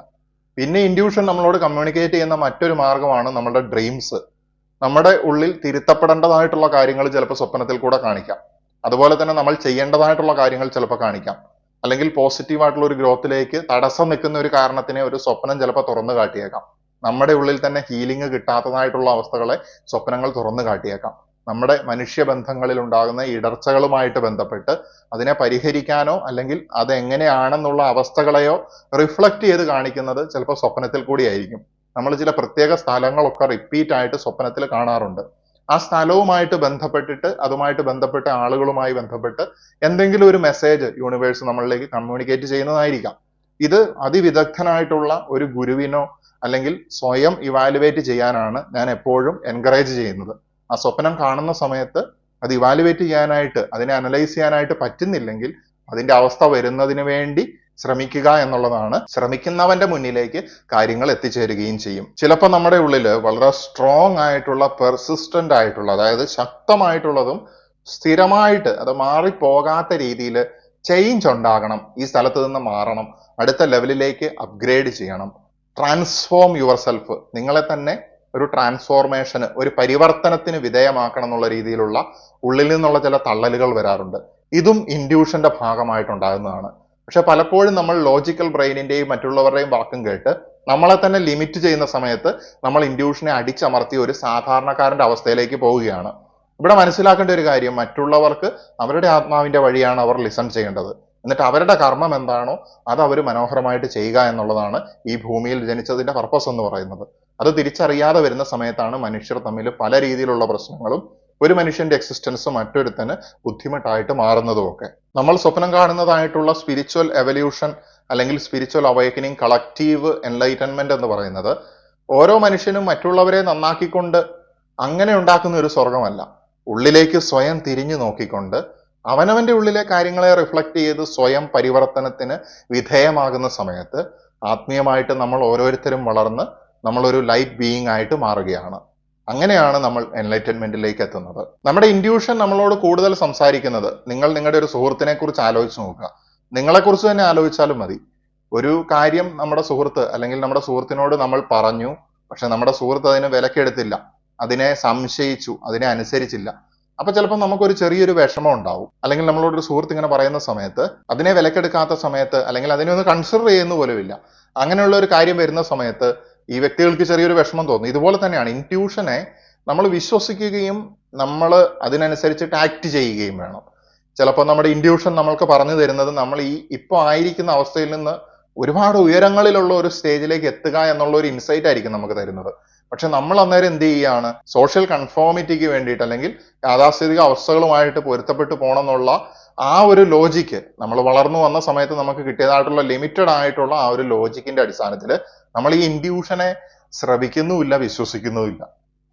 പിന്നെ ഇൻഡ്യൂഷൻ നമ്മളോട് കമ്മ്യൂണിക്കേറ്റ് ചെയ്യുന്ന മറ്റൊരു മാർഗമാണ് നമ്മുടെ ഡ്രീംസ്. നമ്മുടെ ഉള്ളിൽ തിരുത്തപ്പെടേണ്ടതായിട്ടുള്ള കാര്യങ്ങൾ ചിലപ്പോൾ സ്വപ്നത്തിൽ കൂടെ കാണിക്കാം. അതുപോലെ തന്നെ നമ്മൾ ചെയ്യേണ്ടതായിട്ടുള്ള കാര്യങ്ങൾ ചിലപ്പോൾ കാണിക്കാം. അല്ലെങ്കിൽ പോസിറ്റീവായിട്ടുള്ള ഒരു ഗ്രോത്തിലേക്ക് തടസ്സം നിൽക്കുന്ന ഒരു കാരണത്തിനെ ഒരു സ്വപ്നം ചിലപ്പോൾ തുറന്നു കാട്ടിയേക്കാം. നമ്മുടെ ഉള്ളിൽ തന്നെ ഹീലിംഗ് കിട്ടാത്തതായിട്ടുള്ള അവസ്ഥകളെ സ്വപ്നങ്ങൾ തുറന്നു കാട്ടിയേക്കാം. നമ്മുടെ മനുഷ്യബന്ധങ്ങളിൽ ഉണ്ടാകുന്ന ഇടർച്ചകളുമായിട്ട് ബന്ധപ്പെട്ട് അതിനെ പരിഹരിക്കാനോ അല്ലെങ്കിൽ അതെങ്ങനെയാണെന്നുള്ള അവസ്ഥകളെയോ റിഫ്ലക്റ്റ് ചെയ്ത് കാണിക്കുന്നത് ചിലപ്പോൾ സ്വപ്നത്തിൽ കൂടിയായിരിക്കും. നമ്മൾ ചില പ്രത്യേക സ്ഥലങ്ങളൊക്കെ റിപ്പീറ്റ് ആയിട്ട് സ്വപ്നത്തിൽ കാണാറുണ്ട്. ആ സ്ഥലവുമായിട്ട് ബന്ധപ്പെട്ടിട്ട് അതുമായിട്ട് ബന്ധപ്പെട്ട ആളുകളുമായി ബന്ധപ്പെട്ട് എന്തെങ്കിലും ഒരു മെസ്സേജ് യൂണിവേഴ്സ് നമ്മളിലേക്ക് കമ്മ്യൂണിക്കേറ്റ് ചെയ്യുന്നതായിരിക്കാം. ഇത് അതിവിദഗ്ധനായിട്ടുള്ള ഒരു ഗുരുവിനോ അല്ലെങ്കിൽ സ്വയം ഇവാലുവേറ്റ് ചെയ്യാനാണ് ഞാൻ എപ്പോഴും എൻകറേജ് ചെയ്യുന്നത്. ആ സ്വപ്നം കാണുന്ന സമയത്ത് അത് ഇവാലുവേറ്റ് ചെയ്യാനായിട്ട്, അതിനെ അനലൈസ് ചെയ്യാനായിട്ട് പറ്റുന്നില്ലെങ്കിൽ അതിന്റെ അവസ്ഥ വരുന്നതിന് വേണ്ടി ശ്രമിക്കുക എന്നുള്ളതാണ്. ശ്രമിക്കുന്നവന്റെ മുന്നിലേക്ക് കാര്യങ്ങൾ എത്തിച്ചേരുകയും ചെയ്യും. ചിലപ്പോൾ നമ്മുടെ ഉള്ളിൽ വളരെ സ്ട്രോങ് ആയിട്ടുള്ള, പെർസിസ്റ്റന്റ് ആയിട്ടുള്ള, അതായത് ശക്തമായിട്ടുള്ളതും സ്ഥിരമായിട്ട് അത് മാറിപ്പോകാത്ത രീതിയിൽ ചേഞ്ച് ഉണ്ടാകണം. ഈ സ്ഥലത്ത് നിന്ന് മാറണം, അടുത്ത ലെവലിലേക്ക് അപ്ഗ്രേഡ് ചെയ്യണം, ട്രാൻസ്ഫോം യുവർ സെൽഫ്, നിങ്ങളെ തന്നെ ഒരു ട്രാൻസ്ഫോർമേഷന്, ഒരു പരിവർത്തനത്തിന് വിധേയമാക്കണം എന്നുള്ള രീതിയിലുള്ള ഉള്ളിൽ നിന്നുള്ള ചില തള്ളലുകൾ വരാറുണ്ട്. ഇതും ഇൻഡ്യൂഷന്റെ ഭാഗമായിട്ടുണ്ടാകുന്നതാണ്. പക്ഷെ പലപ്പോഴും നമ്മൾ ലോജിക്കൽ ബ്രെയിനിന്റെയും മറ്റുള്ളവരുടെയും വാക്കും കേട്ട് നമ്മളെ തന്നെ ലിമിറ്റ് ചെയ്യുന്ന സമയത്ത് നമ്മൾ ഇൻഡ്യൂഷനെ അടിച്ചമർത്തി ഒരു സാധാരണക്കാരന്റെ അവസ്ഥയിലേക്ക് പോവുകയാണ്. ഇവിടെ മനസ്സിലാക്കേണ്ട ഒരു കാര്യം, മറ്റുള്ളവർക്ക് അവരുടെ ആത്മാവിന്റെ വഴിയാണ് അവർ ലിസൺ ചെയ്യേണ്ടത്. എന്നിട്ട് അവരുടെ കർമ്മം എന്താണോ അത് അവർ മനോഹരമായിട്ട് ചെയ്യുക എന്നുള്ളതാണ് ഈ ഭൂമിയിൽ ജനിച്ചതിന്റെ പർപ്പസ് എന്ന് പറയുന്നത്. അത് തിരിച്ചറിയാതെ വരുന്ന സമയത്താണ് മനുഷ്യർ തമ്മിൽ പല രീതിയിലുള്ള പ്രശ്നങ്ങളും ഒരു മനുഷ്യന്റെ എക്സിസ്റ്റൻസ് മറ്റൊരുത്തന് ബുദ്ധിമുട്ടായിട്ട് മാറുന്നതും ഒക്കെ. നമ്മൾ സ്വപ്നം കാണുന്നതായിട്ടുള്ള സ്പിരിച്വൽ എവല്യൂഷൻ അല്ലെങ്കിൽ സ്പിരിച്വൽ അവൈക്കനിങ്, കളക്റ്റീവ് എൻലൈറ്റൻമെന്റ് എന്ന് പറയുന്നത് ഓരോ മനുഷ്യനും മറ്റുള്ളവരെ നന്നാക്കിക്കൊണ്ട് അങ്ങനെ ഉണ്ടാക്കുന്ന ഒരു സ്വർഗമല്ല. ഉള്ളിലേക്ക് സ്വയം തിരിഞ്ഞു നോക്കിക്കൊണ്ട് അവനവന്റെ ഉള്ളിലെ കാര്യങ്ങളെ റിഫ്ലക്ട് ചെയ്ത് സ്വയം പരിവർത്തനത്തിന് വിധേയമാകുന്ന സമയത്ത് ആത്മീയമായിട്ട് നമ്മൾ ഓരോരുത്തരും വളർന്ന് നമ്മളൊരു ലൈറ്റ് ബീയിങ് ആയിട്ട് മാറുകയാണ്. അങ്ങനെയാണ് നമ്മൾ എൻലൈറ്റൻമെന്റിലേക്ക് എത്തുന്നത്. നമ്മുടെ ഇൻഡ്യൂഷൻ നമ്മളോട് കൂടുതൽ സംസാരിക്കുന്നത്, നിങ്ങൾ നിങ്ങളുടെ ഒരു സുഹൃത്തിനെ കുറിച്ച് ആലോചിച്ച് നോക്കുക, നിങ്ങളെക്കുറിച്ച് തന്നെ ആലോചിച്ചാലും മതി. ഒരു കാര്യം നമ്മുടെ സുഹൃത്ത് അല്ലെങ്കിൽ നമ്മുടെ സുഹൃത്തിനോട് നമ്മൾ പറഞ്ഞു, പക്ഷെ നമ്മുടെ സുഹൃത്ത് അതിനെ വിലക്കെടുത്തില്ല, അതിനെ സംശയിച്ചു, അതിനെ അനുസരിച്ചില്ല. അപ്പൊ ചിലപ്പോൾ നമുക്കൊരു ചെറിയൊരു വിഷമം ഉണ്ടാവും. അല്ലെങ്കിൽ നമ്മളോട് ഒരു സുഹൃത്ത് ഇങ്ങനെ പറയുന്ന സമയത്ത് അതിനെ വിലക്കെടുക്കാത്ത സമയത്ത്, അല്ലെങ്കിൽ അതിനെ ഒന്ന് കൺസിഡർ ചെയ്യുന്ന പോലുമില്ല, അങ്ങനെയുള്ള ഒരു കാര്യം വരുന്ന സമയത്ത് ഈ വ്യക്തികൾക്ക് ചെറിയൊരു വിഷമം തോന്നും. ഇതുപോലെ തന്നെയാണ് ഇൻറ്റ്യൂഷനെ നമ്മൾ വിശ്വസിക്കുകയും നമ്മൾ അതിനനുസരിച്ചിട്ട് ആക്ട് ചെയ്യുകയും വേണം. ചിലപ്പോൾ നമ്മുടെ ഇൻറ്റ്യൂഷൻ നമ്മൾക്ക് പറഞ്ഞു തരുന്നത് നമ്മൾ ഇപ്പോൾ ആയിരിക്കുന്ന അവസ്ഥയിൽ നിന്ന് ഒരുപാട് ഉയരങ്ങളിലുള്ള ഒരു സ്റ്റേജിലേക്ക് എത്തുക എന്നുള്ള ഒരു ഇൻസൈറ്റ് ആയിരിക്കും നമുക്ക് തരുന്നത്. പക്ഷെ നമ്മൾ അന്നേരം എന്ത് ചെയ്യുകയാണ്, സോഷ്യൽ കൺഫോമിറ്റിക്ക് വേണ്ടിയിട്ട് അല്ലെങ്കിൽ യാഥാസ്ഥിതിക അവസ്ഥകളുമായിട്ട് പൊരുത്തപ്പെട്ടു പോകണം എന്നുള്ള ആ ഒരു ലോജിക്ക്, നമ്മൾ വളർന്നു വന്ന സമയത്ത് നമുക്ക് കിട്ടിയതായിട്ടുള്ള ലിമിറ്റഡ് ആയിട്ടുള്ള ആ ഒരു ലോജിക്കിന്റെ അടിസ്ഥാനത്തിൽ നമ്മൾ ഈ ഇൻഡ്യൂഷനെ ശ്രവിക്കുന്നുമില്ല, വിശ്വസിക്കുന്നുമില്ല.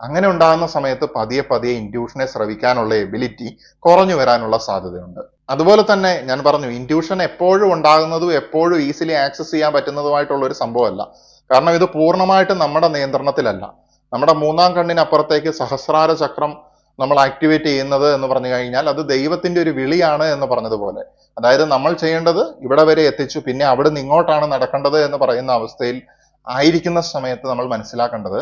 അങ്ങനെ ഉണ്ടാകുന്ന സമയത്ത് പതിയെ പതിയെ ഇൻഡ്യൂഷനെ ശ്രവിക്കാനുള്ള എബിലിറ്റി കുറഞ്ഞു വരാനുള്ള സാധ്യതയുണ്ട്. അതുപോലെ തന്നെ ഞാൻ പറഞ്ഞു, ഇൻഡ്യൂഷൻ എപ്പോഴും ഉണ്ടാകുന്നതും എപ്പോഴും ഈസിലി ആക്സസ് ചെയ്യാൻ പറ്റുന്നതുമായിട്ടുള്ള ഒരു സംഭവമല്ല. കാരണം ഇത് പൂർണ്ണമായിട്ട് നമ്മുടെ നിയന്ത്രണത്തിലല്ല. നമ്മുടെ മൂന്നാം കണ്ണിനപ്പുറത്തേക്ക് സഹസ്രാര ചക്രം നമ്മൾ ആക്ടിവേറ്റ് ചെയ്യുന്നത് എന്ന് പറഞ്ഞു കഴിഞ്ഞാൽ അത് ദൈവത്തിന്റെ ഒരു വിളിയാണ് എന്ന് പറഞ്ഞതുപോലെ. അതായത് നമ്മൾ ചെയ്യേണ്ടത് ഇവിടെ വരെ എത്തിച്ചു, പിന്നെ അവിടെ നിന്ന് ഇങ്ങോട്ടാണ് നടക്കേണ്ടത് എന്ന് പറയുന്ന അവസ്ഥയിൽ ആയിരിക്കുന്ന സമയത്ത് നമ്മൾ മനസ്സിലാക്കേണ്ടത്,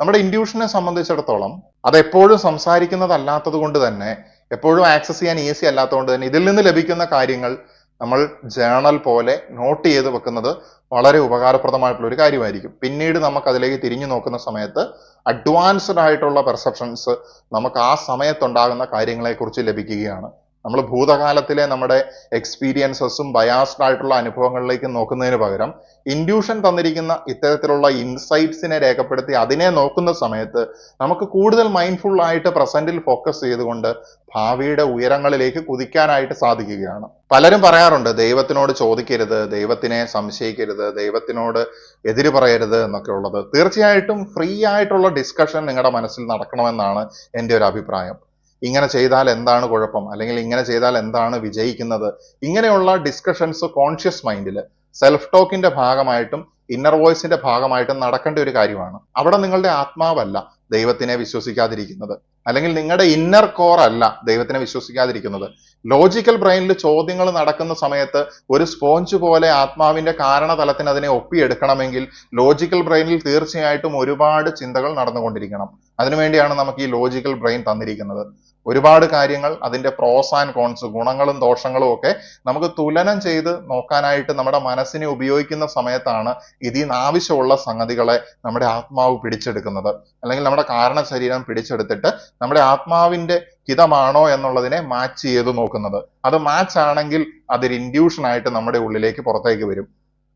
നമ്മുടെ ഇൻഡ്യൂഷനെ സംബന്ധിച്ചിടത്തോളം അത് എപ്പോഴും സംസാരിക്കുന്നതല്ലാത്തത് കൊണ്ട് തന്നെ, എപ്പോഴും ആക്സസ് ചെയ്യാൻ ഈസി അല്ലാത്തതുകൊണ്ട് തന്നെ ഇതിൽ നിന്ന് ലഭിക്കുന്ന കാര്യങ്ങൾ നമ്മൾ ജേണൽ പോലെ നോട്ട് ചെയ്ത് വെക്കുന്നത് വളരെ ഉപകാരപ്രദമായിട്ടുള്ള ഒരു കാര്യമായിരിക്കും. പിന്നീട് നമുക്ക് അതിലേക്ക് തിരിഞ്ഞു നോക്കുന്ന സമയത്ത് അഡ്വാൻസ്ഡ് ആയിട്ടുള്ള പെർസെപ്ഷൻസ് നമുക്ക് ആ സമയത്തുണ്ടാകുന്ന കാര്യങ്ങളെക്കുറിച്ച് ലഭിക്കുകയാണ്. നമ്മൾ ഭൂതകാലത്തിലെ നമ്മുടെ എക്സ്പീരിയൻസസും ബയാസ്ഡ് ആയിട്ടുള്ള അനുഭവങ്ങളിലേക്ക് നോക്കുന്നതിന് പകരം ഇൻഡ്യൂഷൻ തന്നിരിക്കുന്ന ഇത്തരത്തിലുള്ള ഇൻസൈറ്റ്സിനെ രേഖപ്പെടുത്തി അതിനെ നോക്കുന്ന സമയത്ത് നമുക്ക് കൂടുതൽ മൈൻഡ്ഫുൾ ആയിട്ട് പ്രസന്റിൽ ഫോക്കസ് ചെയ്തുകൊണ്ട് ഭാവിയുടെ ഉയരങ്ങളിലേക്ക് കുതിക്കാനായിട്ട് സാധിക്കുകയാണ്. പലരും പറയാറുണ്ട്, ദൈവത്തിനോട് ചോദിക്കരുത്, ദൈവത്തിനെ സംശയിക്കരുത്, ദൈവത്തിനോട് എതിര് പറയരുത് എന്നൊക്കെ ഉള്ളത്. തീർച്ചയായിട്ടും ഫ്രീ ആയിട്ടുള്ള ഡിസ്കഷൻ നിങ്ങളുടെ മനസ്സിൽ നടക്കണമെന്നാണ് എൻ്റെ ഒരു അഭിപ്രായം. ഇങ്ങനെ ചെയ്താൽ എന്താണ് കുഴപ്പം, അല്ലെങ്കിൽ ഇങ്ങനെ ചെയ്താൽ എന്താണ് വിജയിക്കുന്നത്, ഇങ്ങനെയുള്ള ഡിസ്കഷൻസ് കോൺഷ്യസ് മൈൻഡിൽ സെൽഫ് ടോക്കിന്റെ ഭാഗമായിട്ടും ഇന്നർ വോയിസിന്റെ ഭാഗമായിട്ടും നടക്കേണ്ട ഒരു കാര്യമാണ്. അവിടെ നിങ്ങളുടെ ആത്മാവല്ല ദൈവത്തിനെ വിശ്വസിക്കാതിരിക്കുന്നത്, അല്ലെങ്കിൽ നിങ്ങളുടെ ഇന്നർ കോർ അല്ല ദൈവത്തിനെ വിശ്വസിക്കാതിരിക്കുന്നത്. ലോജിക്കൽ ബ്രെയിനിൽ ചോദ്യങ്ങൾ നടക്കുന്ന സമയത്ത് ഒരു സ്പോഞ്ച് പോലെ ആത്മാവിന്റെ കാരണതലത്തിന് അതിനെ ഒപ്പിയെടുക്കണമെങ്കിൽ ലോജിക്കൽ ബ്രെയിനിൽ തീർച്ചയായിട്ടും ഒരുപാട് ചിന്തകൾ നടന്നുകൊണ്ടിരിക്കണം. അതിനുവേണ്ടിയാണ് നമുക്ക് ഈ ലോജിക്കൽ ബ്രെയിൻ തന്നിരിക്കുന്നത്. ഒരുപാട് കാര്യങ്ങൾ, അതിന്റെ പ്രോസ് ആൻഡ് കോൺസ്, ഗുണങ്ങളും ദോഷങ്ങളും ഒക്കെ നമുക്ക് തുലനം ചെയ്ത് നോക്കാനായിട്ട് നമ്മുടെ മനസ്സിനെ ഉപയോഗിക്കുന്ന സമയത്താണ് ഇതിൽ ആവശ്യമുള്ള സംഗതികളെ നമ്മുടെ ആത്മാവ് പിടിച്ചെടുക്കുന്നത്, അല്ലെങ്കിൽ നമ്മുടെ കാരണ ശരീരം പിടിച്ചെടുത്തിട്ട് നമ്മുടെ ആത്മാവിന്റെ ഹിതമാണോ എന്നുള്ളതിനെ മാച്ച് ചെയ്ത് നോക്കുന്നത്. അത് മാച്ച് ആണെങ്കിൽ അതൊരു ഇൻഡ്യൂഷൻ ആയിട്ട് നമ്മുടെ ഉള്ളിലേക്ക് പുറത്തേക്ക് വരും.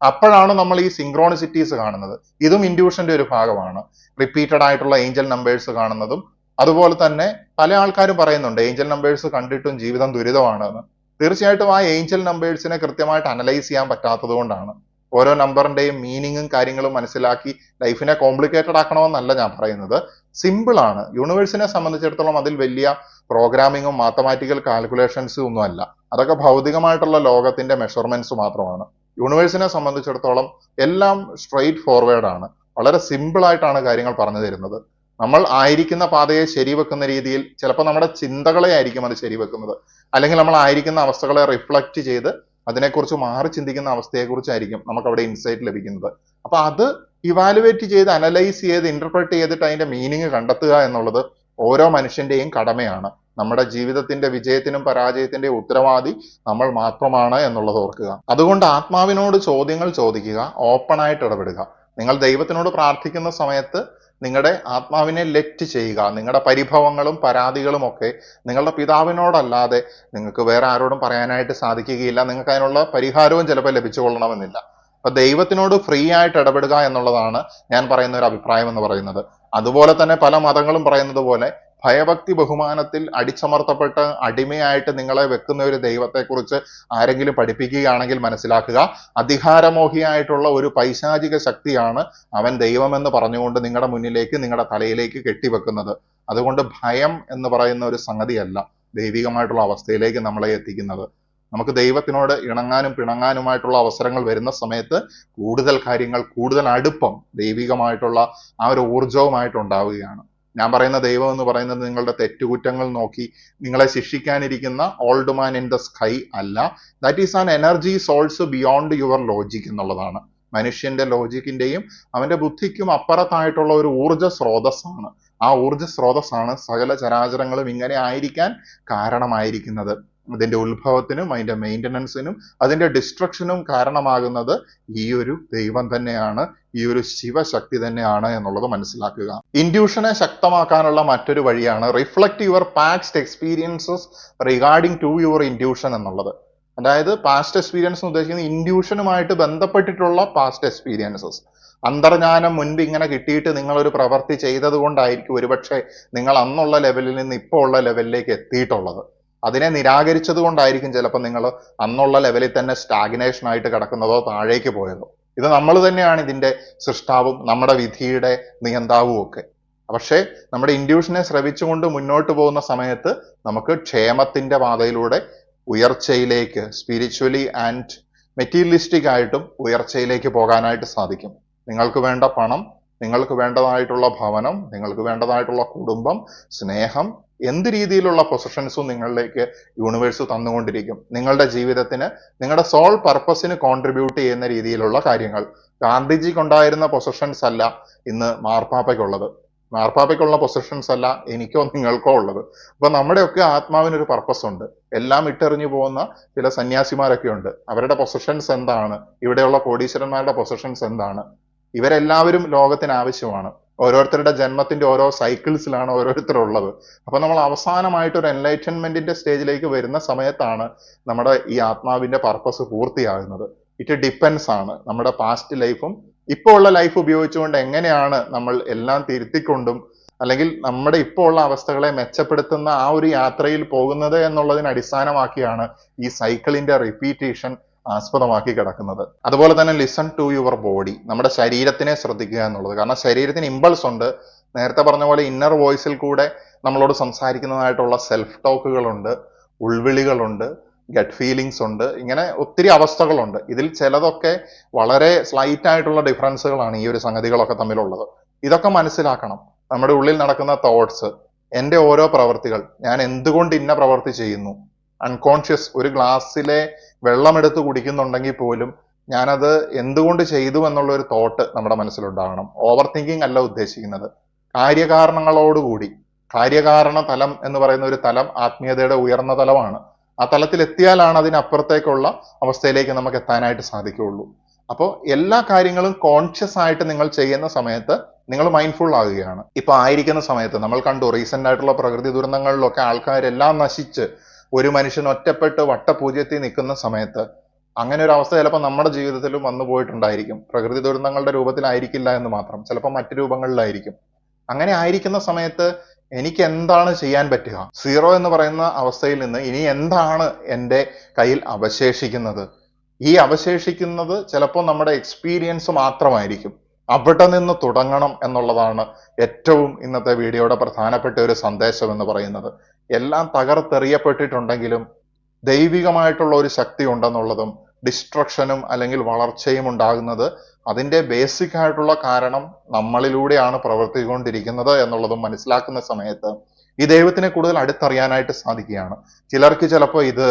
അപ്പോഴാണ് നമ്മൾ ഈ സിങ്ക്രോണിസിറ്റീസ് കാണുന്നത്. ഇതും ഇൻഡ്യൂഷന്റെ ഒരു ഭാഗമാണ്. റിപ്പീറ്റഡ് ആയിട്ടുള്ള ഏഞ്ചൽ നമ്പേഴ്സ് കാണുന്നതും. അതുപോലെ തന്നെ പല ആൾക്കാരും പറയുന്നുണ്ട് ഏഞ്ചൽ നമ്പേഴ്സ് കണ്ടിട്ടും ജീവിതം ദുരിതമാണെന്ന്. തീർച്ചയായിട്ടും ആ ഏഞ്ചൽ നമ്പേഴ്സിനെ കൃത്യമായിട്ട് അനലൈസ് ചെയ്യാൻ പറ്റാത്തത് കൊണ്ടാണ്. ഓരോ നമ്പറിന്റെയും മീനിങ്ങും കാര്യങ്ങളും മനസ്സിലാക്കി ലൈഫിനെ കോംപ്ലിക്കേറ്റഡ് ആക്കണമെന്നല്ല ഞാൻ പറയുന്നത്. സിമ്പിൾ ആണ്. യൂണിവേഴ്സിനെ സംബന്ധിച്ചിടത്തോളം അതിൽ വലിയ പ്രോഗ്രാമിങ്ങും മാത്തമാറ്റിക്കൽ കാൽക്കുലേഷൻസും ഒന്നും അല്ല. അതൊക്കെ ഭൗതികമായിട്ടുള്ള ലോകത്തിന്റെ മെഷർമെന്റ്സ് മാത്രമാണ്. യൂണിവേഴ്സിനെ സംബന്ധിച്ചിടത്തോളം എല്ലാം സ്ട്രെയിറ്റ് ഫോർവേഡ് ആണ്. വളരെ സിമ്പിൾ ആയിട്ടാണ് കാര്യങ്ങൾ പറഞ്ഞു തരുന്നത്. നമ്മൾ ആയിരിക്കുന്ന പാതയെ ശരിവെക്കുന്ന രീതിയിൽ ചിലപ്പോൾ നമ്മുടെ ചിന്തകളെ ആയിരിക്കും അത് ശരിവെക്കുന്നത്, അല്ലെങ്കിൽ നമ്മൾ ആയിരിക്കുന്ന അവസ്ഥകളെ റിഫ്ലക്റ്റ് ചെയ്ത് അതിനെക്കുറിച്ച് മാറി ചിന്തിക്കുന്ന അവസ്ഥയെക്കുറിച്ചായിരിക്കും നമുക്ക് അവിടെ ഇൻസൈറ്റ് ലഭിക്കുന്നത്. അപ്പൊ അത് ഇവാലുവേറ്റ് ചെയ്ത് അനലൈസ് ചെയ്ത് ഇന്റർപ്രറ്റ് ചെയ്തിട്ട് അതിന്റെ മീനിങ് കണ്ടെത്തുക എന്നുള്ളത് ഓരോ മനുഷ്യന്റെയും കടമയാണ്. നമ്മുടെ ജീവിതത്തിന്റെ വിജയത്തിനും പരാജയത്തിന്റെയും ഉത്തരവാദി നമ്മൾ മാത്രമാണ് എന്നുള്ളത് ഓർക്കുക. അതുകൊണ്ട് ആത്മാവിനോട് ചോദ്യങ്ങൾ ചോദിക്കുക, ഓപ്പൺ ആയിട്ട് ഇടപെടുക. നിങ്ങൾ ദൈവത്തിനോട് പ്രാർത്ഥിക്കുന്ന സമയത്ത് നിങ്ങളുടെ ആത്മാവിനെ ലെറ്റ് ചെയ്യുക. നിങ്ങളുടെ പരിഭവങ്ങളും പരാതികളും ഒക്കെ നിങ്ങളുടെ പിതാവിനോടല്ലാതെ നിങ്ങൾക്ക് വേറെ ആരോടും പറയാനായിട്ട് സാധിക്കുകയില്ല. നിങ്ങൾക്ക് അതിനുള്ള പരിഹാരവും ചിലപ്പോൾ ലഭിച്ചു കൊള്ളണമെന്നില്ല. അപ്പൊ ദൈവത്തിനോട് ഫ്രീ ആയിട്ട് ഇടപെടുക എന്നുള്ളതാണ് ഞാൻ പറയുന്ന ഒരു അഭിപ്രായം എന്ന് പറയുന്നത്. അതുപോലെ തന്നെ പല മതങ്ങളും പറയുന്നത് പോലെ ഭയഭക്തി ബഹുമാനത്തിൽ അടിച്ചമർത്തപ്പെട്ട് അടിമയായിട്ട് നിങ്ങളെ വെക്കുന്ന ഒരു ദൈവത്തെക്കുറിച്ച് ആരെങ്കിലും പഠിപ്പിക്കുകയാണെങ്കിൽ മനസ്സിലാക്കുക, അധികാരമോഹിയായിട്ടുള്ള ഒരു പൈശാചിക ശക്തിയാണ് അവൻ ദൈവമെന്ന് പറഞ്ഞുകൊണ്ട് നിങ്ങളുടെ മുന്നിലേക്ക്, നിങ്ങളുടെ തലയിലേക്ക് കെട്ടിവെക്കുന്നത്. അതുകൊണ്ട് ഭയം എന്ന് പറയുന്ന ഒരു സംഗതിയല്ല ദൈവികമായിട്ടുള്ള അവസ്ഥയിലേക്ക് നമ്മളെ എത്തിക്കുന്നത്. നമുക്ക് ദൈവത്തിനോട് ഇണങ്ങാനും പിണങ്ങാനുമായിട്ടുള്ള അവസരങ്ങൾ വരുന്ന സമയത്ത് കൂടുതൽ കാര്യങ്ങൾ, കൂടുതൽ അടുപ്പം ദൈവികമായിട്ടുള്ള ആ ഒരു ഊർജവുമായിട്ട് ഉണ്ടാവുകയാണ്. ഞാൻ പറയുന്ന ദൈവം എന്ന് പറയുന്നത് നിങ്ങളുടെ തെറ്റുകുറ്റങ്ങൾ നോക്കി നിങ്ങളെ ശിക്ഷിക്കാനിരിക്കുന്ന old man in the sky അല്ല. That is an energy source beyond your logic എന്നുള്ളതാണ്. മനുഷ്യന്റെ ലോജിക്കിന്റെയും അവന്റെ ബുദ്ധിക്കും അപ്പുറത്തായിട്ടുള്ള ഒരു ഊർജ സ്രോതസ്സാണ്. ആ ഊർജ സ്രോതസ്സാണ് സകല ചരാചരങ്ങളും ഇങ്ങനെ ആയിരിക്കാൻ കാരണമായിരിക്കുന്നത്. അതിന്റെ ഉത്ഭവത്തിനും അതിന്റെ മെയിൻ്റനൻസിനും അതിന്റെ ഡിസ്ട്രക്ഷനും കാരണമാകുന്നത് ഈ ഒരു ദൈവം തന്നെയാണ്, ഈ ഒരു ശിവശക്തി തന്നെയാണ് എന്നുള്ളത് മനസ്സിലാക്കുക. ഇൻഡ്യൂഷനെ ശക്തമാക്കാനുള്ള മറ്റൊരു വഴിയാണ് reflect your past experiences regarding to your intuition എന്നുള്ളത്. അതായത് പാസ്റ്റ് എക്സ്പീരിയൻസ് എന്ന് ഉദ്ദേശിക്കുന്നത് ഇൻഡ്യൂഷനുമായിട്ട് ബന്ധപ്പെട്ടിട്ടുള്ള പാസ്റ്റ് എക്സ്പീരിയൻസസ്. അന്തർജ്ഞാനം മുൻപ് ഇങ്ങനെ കിട്ടിയിട്ട് നിങ്ങൾ ഒരു പ്രവൃത്തി ചെയ്തത് കൊണ്ടായിരിക്കും ഒരുപക്ഷെ നിങ്ങൾ അന്നുള്ള ലെവലിൽ നിന്ന് ഇപ്പോൾ ഉള്ള ലെവലിലേക്ക് എത്തിയിട്ടുള്ളത്. അതിനെ നിരാകരിച്ചത് കൊണ്ടായിരിക്കും ചിലപ്പോൾ നിങ്ങൾ അന്നുള്ള ലെവലിൽ തന്നെ സ്റ്റാഗ്നേഷൻ ആയിട്ട് കിടക്കുന്നതോ താഴേക്ക് പോയതോ. ഇത് നമ്മൾ തന്നെയാണ് ഇതിന്റെ സൃഷ്ടാവും നമ്മുടെ വിധിയുടെ നിയന്താവും ഒക്കെ. പക്ഷേ നമ്മുടെ ഇൻഡ്യൂഷനെ ശ്രവിച്ചുകൊണ്ട് മുന്നോട്ട് പോകുന്ന സമയത്ത് നമുക്ക് ക്ഷേമത്തിന്റെ പാതയിലൂടെ ഉയർച്ചയിലേക്ക്, സ്പിരിച്വലി ആൻഡ് മെറ്റീരിയലിസ്റ്റിക് ആയിട്ടും ഉയർച്ചയിലേക്ക് പോകാനായിട്ട് സാധിക്കും. നിങ്ങൾക്ക് വേണ്ട പണം, നിങ്ങൾക്ക് വേണ്ടതായിട്ടുള്ള ഭവനം, നിങ്ങൾക്ക് വേണ്ടതായിട്ടുള്ള കുടുംബം, സ്നേഹം, എന്ത് രീതിയിലുള്ള പൊസിഷൻസും നിങ്ങളിലേക്ക് യൂണിവേഴ്സ് തന്നുകൊണ്ടിരിക്കും. നിങ്ങളുടെ ജീവിതത്തിന്, നിങ്ങളുടെ സോൾ പർപ്പസിന് കോൺട്രിബ്യൂട്ട് ചെയ്യുന്ന രീതിയിലുള്ള കാര്യങ്ങൾ. ഗാന്ധിജിക്കുണ്ടായിരുന്ന പൊസിഷൻസ് അല്ല ഇന്ന് മാർപ്പാപ്പയ്ക്കുള്ളത്. മാർപ്പാപ്പയ്ക്കുള്ള പൊസിഷൻസ് അല്ല എനിക്കോ നിങ്ങൾക്കോ ഉള്ളത്. അപ്പൊ നമ്മുടെയൊക്കെ ആത്മാവിനൊരു പർപ്പസ് ഉണ്ട്. എല്ലാം ഇട്ടെറിഞ്ഞു പോകുന്ന ചില സന്യാസിമാരൊക്കെ ഉണ്ട്. അവരുടെ പൊസിഷൻസ് എന്താണ്? ഇവിടെയുള്ള കോടീശ്വരന്മാരുടെ പൊസിഷൻസ് എന്താണ്? ഇവരെല്ലാവരും ലോകത്തിന് ആവശ്യമാണ്. ഓരോരുത്തരുടെ ജന്മത്തിന്റെ ഓരോ സൈക്കിൾസിലാണ് ഓരോരുത്തരുള്ളത്. അപ്പൊ നമ്മൾ അവസാനമായിട്ട് ഒരു എൻലൈറ്റൻമെന്റിന്റെ സ്റ്റേജിലേക്ക് വരുന്ന സമയത്താണ് നമ്മുടെ ഈ ആത്മാവിന്റെ പർപ്പസ് പൂർത്തിയാകുന്നത്. ഇറ്റ് ഡിപ്പെൻസ് ആണ് നമ്മുടെ പാസ്റ്റ് ലൈഫും ഇപ്പോൾ ഉള്ള ലൈഫ് ഉപയോഗിച്ചുകൊണ്ട് എങ്ങനെയാണ് നമ്മൾ എല്ലാം തിരുത്തിക്കൊണ്ടും അല്ലെങ്കിൽ നമ്മുടെ ഇപ്പോൾ ഉള്ള അവസ്ഥകളെ മെച്ചപ്പെടുത്തുന്ന ആ ഒരു യാത്രയിൽ പോകുന്നത് എന്നുള്ളതിനെ അടിസ്ഥാനമാക്കിയാണ് ഈ സൈക്കിളിന്റെ റിപ്പീറ്റേഷൻ ആസ്പദമാക്കി കിടക്കുന്നത്. അതുപോലെ തന്നെ ലിസൺ ടു യുവർ ബോഡി, നമ്മുടെ ശരീരത്തിനെ ശ്രദ്ധിക്കുക എന്നുള്ളത്. കാരണം ശരീരത്തിന് ഇമ്പൾസ് ഉണ്ട്. നേരത്തെ പറഞ്ഞ പോലെ ഇന്നർ വോയിസിൽ കൂടെ നമ്മളോട് സംസാരിക്കുന്നതായിട്ടുള്ള സെൽഫ് ടോക്കുകളുണ്ട്, ഉൾവിളികളുണ്ട്, ഗട്ട് ഫീലിങ്സ് ഉണ്ട്. ഇങ്ങനെ ഒത്തിരി അവസ്ഥകളുണ്ട്. ഇതിൽ ചിലതൊക്കെ വളരെ സ്ലൈറ്റ് ആയിട്ടുള്ള ഡിഫറൻസുകളാണ് ഈ ഒരു സംഗതികളൊക്കെ തമ്മിലുള്ളത്. ഇതൊക്കെ മനസ്സിലാക്കണം. നമ്മുടെ ഉള്ളിൽ നടക്കുന്ന തോട്ട്സ്, എൻ്റെ ഓരോ പ്രവർത്തികൾ, ഞാൻ എന്തുകൊണ്ട് ഇന്ന പ്രവർത്തി ചെയ്യുന്നു, അൺകോൺഷ്യസ് ഒരു ഗ്ലാസ്സിലെ വെള്ളമെടുത്ത് കുടിക്കുന്നുണ്ടെങ്കിൽ പോലും ഞാനത് എന്തുകൊണ്ട് ചെയ്തു എന്നുള്ള ഒരു തോട്ട് നമ്മുടെ മനസ്സിലുണ്ടാകണം. ഓവർ തിങ്കിങ് അല്ല ഉദ്ദേശിക്കുന്നത്. കാര്യകാരണങ്ങളോടുകൂടി, കാര്യകാരണ തലം എന്ന് പറയുന്ന ഒരു തലം ആത്മീയതയുടെ ഉയർന്ന തലമാണ്. ആ തലത്തിൽ എത്തിയാലാണ് അതിനപ്പുറത്തേക്കുള്ള അവസ്ഥയിലേക്ക് നമുക്ക് എത്താനായിട്ട് സാധിക്കുകയുള്ളൂ. അപ്പോൾ എല്ലാ കാര്യങ്ങളും കോൺഷ്യസ് ആയിട്ട് നിങ്ങൾ ചെയ്യുന്ന സമയത്ത് നിങ്ങൾ മൈൻഡ്ഫുൾ ആകുകയാണ്. ഇപ്പൊ ആയിരിക്കുന്ന സമയത്ത് നമ്മൾ കണ്ടു റീസെന്റ് ആയിട്ടുള്ള പ്രകൃതി ദുരന്തങ്ങളിലൊക്കെ ആൾക്കാരെല്ലാം നശിച്ച് ഒരു മനുഷ്യൻ ഒറ്റപ്പെട്ട് വട്ടപൂജ്യത്തിൽ നിൽക്കുന്ന സമയത്ത് അങ്ങനെ ഒരു അവസ്ഥ ചിലപ്പോൾ നമ്മുടെ ജീവിതത്തിലും വന്നു പോയിട്ടുണ്ടായിരിക്കും. പ്രകൃതി ദുരന്തങ്ങളുടെ രൂപത്തിലായിരിക്കില്ല എന്ന് മാത്രം, ചിലപ്പോൾ മറ്റു രൂപങ്ങളിലായിരിക്കും. അങ്ങനെ ആയിരിക്കുന്ന സമയത്ത് എനിക്ക് എന്താണ് ചെയ്യാൻ പറ്റുക? സീറോ എന്ന് പറയുന്ന അവസ്ഥയിൽ നിന്ന് ഇനി എന്താണ് എൻ്റെ കയ്യിൽ അവശേഷിക്കുന്നത്? ഈ അവശേഷിക്കുന്നത് ചിലപ്പോൾ നമ്മുടെ എക്സ്പീരിയൻസ് മാത്രമായിരിക്കും. അവിടെ നിന്ന് തുടങ്ങണം എന്നുള്ളതാണ് ഏറ്റവും ഇന്നത്തെ വീഡിയോയുടെ പ്രധാനപ്പെട്ട ഒരു സന്ദേശം എന്ന് പറയുന്നത്. എല്ലാം തകർത്തെറിയപ്പെട്ടിട്ടുണ്ടെങ്കിലും ദൈവികമായിട്ടുള്ള ഒരു ശക്തി ഉണ്ടെന്നുള്ളതും ഡിസ്ട്രക്ഷനും അല്ലെങ്കിൽ വളർച്ചയും ഉണ്ടാകുന്നത് അതിന്റെ ബേസിക് ആയിട്ടുള്ള കാരണം നമ്മളിലൂടെയാണ് പ്രവർത്തിക്കൊണ്ടിരിക്കുന്നത് എന്നുള്ളതും മനസ്സിലാക്കുന്ന സമയത്ത് ഈ ദൈവത്തിനെ കൂടുതൽ അടുത്തറിയാനായിട്ട് സാധിക്കുകയാണ്. ചിലർക്ക് ചിലപ്പോൾ ഇത്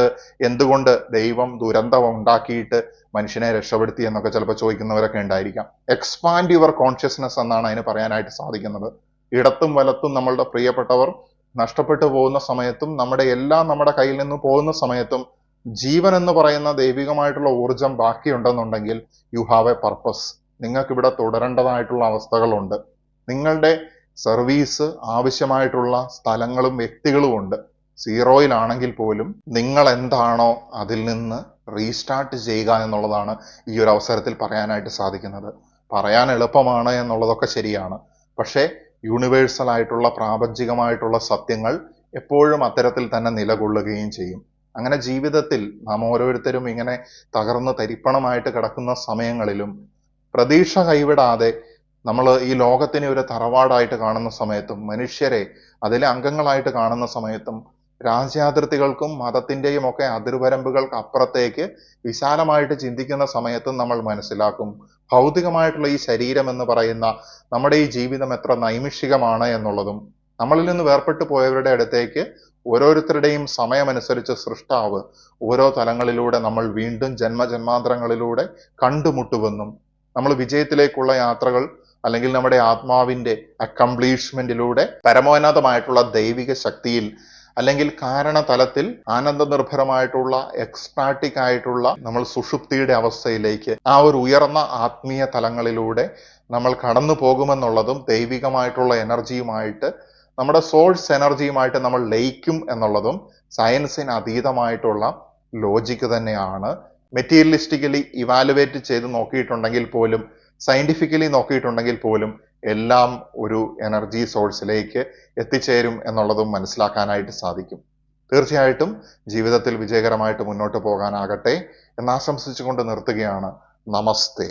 എന്തുകൊണ്ട് ദൈവം ദുരന്തം ഉണ്ടാക്കിയിട്ട് മനുഷ്യനെ രക്ഷപ്പെടുത്തി എന്നൊക്കെ ചിലപ്പോൾ ചോദിക്കുന്നവരൊക്കെ ഉണ്ടായിരിക്കാം. എക്സ്പാൻഡ് യുവർ കോൺഷ്യസ്നെസ് എന്നാണ് അതിന് പറയാനായിട്ട് സാധിക്കുന്നത്. ഇടത്തും വലത്തും നമ്മളുടെ പ്രിയപ്പെട്ടവർ നഷ്ടപ്പെട്ടു പോകുന്ന സമയത്തും നമ്മുടെ കയ്യിൽ നിന്ന് പോകുന്ന സമയത്തും ജീവൻ എന്ന് പറയുന്ന ദൈവികമായിട്ടുള്ള ഊർജം ബാക്കിയുണ്ടെന്നുണ്ടെങ്കിൽ യു ഹാവ് എ പർപ്പസ്. നിങ്ങൾക്ക് ഇവിടെ തുടരേണ്ടതായിട്ടുള്ള അവസ്ഥകളുണ്ട്. നിങ്ങളുടെ സർവീസ് ആവശ്യമായിട്ടുള്ള സ്ഥലങ്ങളും വ്യക്തികളും ഉണ്ട്. സീറോയിലാണെങ്കിൽ പോലും നിങ്ങൾ എന്താണോ അതിൽ നിന്ന് റീസ്റ്റാർട്ട് ചെയ്യുക എന്നുള്ളതാണ് ഈ ഒരു അവസരത്തിൽ പറയാനായിട്ട് സാധിക്കുന്നത്. പറയാൻ എളുപ്പമാണ് എന്നുള്ളതൊക്കെ ശരിയാണ്. പക്ഷേ യൂണിവേഴ്സൽ ആയിട്ടുള്ള പ്രാപഞ്ചികമായിട്ടുള്ള സത്യങ്ങൾ എപ്പോഴും അത്തരത്തിൽ തന്നെ നിലകൊള്ളുകയും ചെയ്യും. അങ്ങനെ ജീവിതത്തിൽ നാം ഓരോരുത്തരും ഇങ്ങനെ തകർന്ന് തരിപ്പണമായിട്ട് കിടക്കുന്ന സമയങ്ങളിലും പ്രതീക്ഷ കൈവിടാതെ നമ്മൾ ഈ ലോകത്തിനെ ഒരു തറവാടായിട്ട് കാണുന്ന സമയത്തും മനുഷ്യരെ അതിലെ അംഗങ്ങളായിട്ട് കാണുന്ന സമയത്തും രാജ്യാതിർത്തികൾക്കും മതത്തിന്റെയും ഒക്കെ അതിർവരമ്പുകൾക്ക് അപ്പുറത്തേക്ക് വിശാലമായിട്ട് ചിന്തിക്കുന്ന സമയത്തും നമ്മൾ മനസ്സിലാക്കും ഭൗതികമായിട്ടുള്ള ഈ ശരീരം എന്ന് പറയുന്ന നമ്മുടെ ഈ ജീവിതം എത്ര നൈമിഷികമാണ് എന്നുള്ളതും നമ്മളിൽ നിന്ന് വേർപെട്ടു പോയവരുടെ അടുത്തേക്ക് ഓരോരുത്തരുടെയും സമയമനുസരിച്ച് സൃഷ്ടാവ് ഓരോ തലങ്ങളിലൂടെ നമ്മൾ വീണ്ടും ജന്മജന്മാന്തരങ്ങളിലൂടെ കണ്ടുമുട്ടുമെന്നും നമ്മൾ വിജയത്തിലേക്കുള്ള യാത്രകൾ അല്ലെങ്കിൽ നമ്മുടെ ആത്മാവിന്റെ അക്കംപ്ലീഷ്മെന്റിലൂടെ പരമോന്നതമായിട്ടുള്ള ദൈവിക ശക്തിയിൽ അല്ലെങ്കിൽ കാരണതലത്തിൽ ആനന്ദ നിർഭരമായിട്ടുള്ള എക്സ്റ്റാറ്റിക് ആയിട്ടുള്ള നമ്മൾ സുഷുപ്തിയുടെ അവസ്ഥയിലേക്ക് ആ ഒരു ഉയർന്ന ആത്മീയ തലങ്ങളിലൂടെ നമ്മൾ കടന്നു പോകുമെന്നുള്ളതും ദൈവികമായിട്ടുള്ള എനർജിയുമായിട്ട് നമ്മുടെ സോഴ്സ് എനർജിയുമായിട്ട് നമ്മൾ ലയിക്കും എന്നുള്ളതും സയൻസിന് അതീതമായിട്ടുള്ള ലോജിക്ക് തന്നെയാണ്. മെറ്റീരിയലിസ്റ്റിക്കലി ഇവാലുവേറ്റ് ചെയ്ത് നോക്കിയിട്ടുണ്ടെങ്കിൽ പോലും സയന്റിഫിക്കലി നോക്കിയിട്ടുണ്ടെങ്കിൽ പോലും എല്ലാം ഒരു എനർജി സോഴ്സിലേക്ക് എത്തിച്ചേരും എന്നുള്ളതും മനസ്സിലാക്കാനായിട്ട് സാധിക്കും. തീർച്ചയായിട്ടും ജീവിതത്തിൽ വിജയകരമായിട്ട് മുന്നോട്ട് പോകാനാകട്ടെ എന്നാശംസിച്ചുകൊണ്ട് നിർത്തുകയാണ്. നമസ്തേ.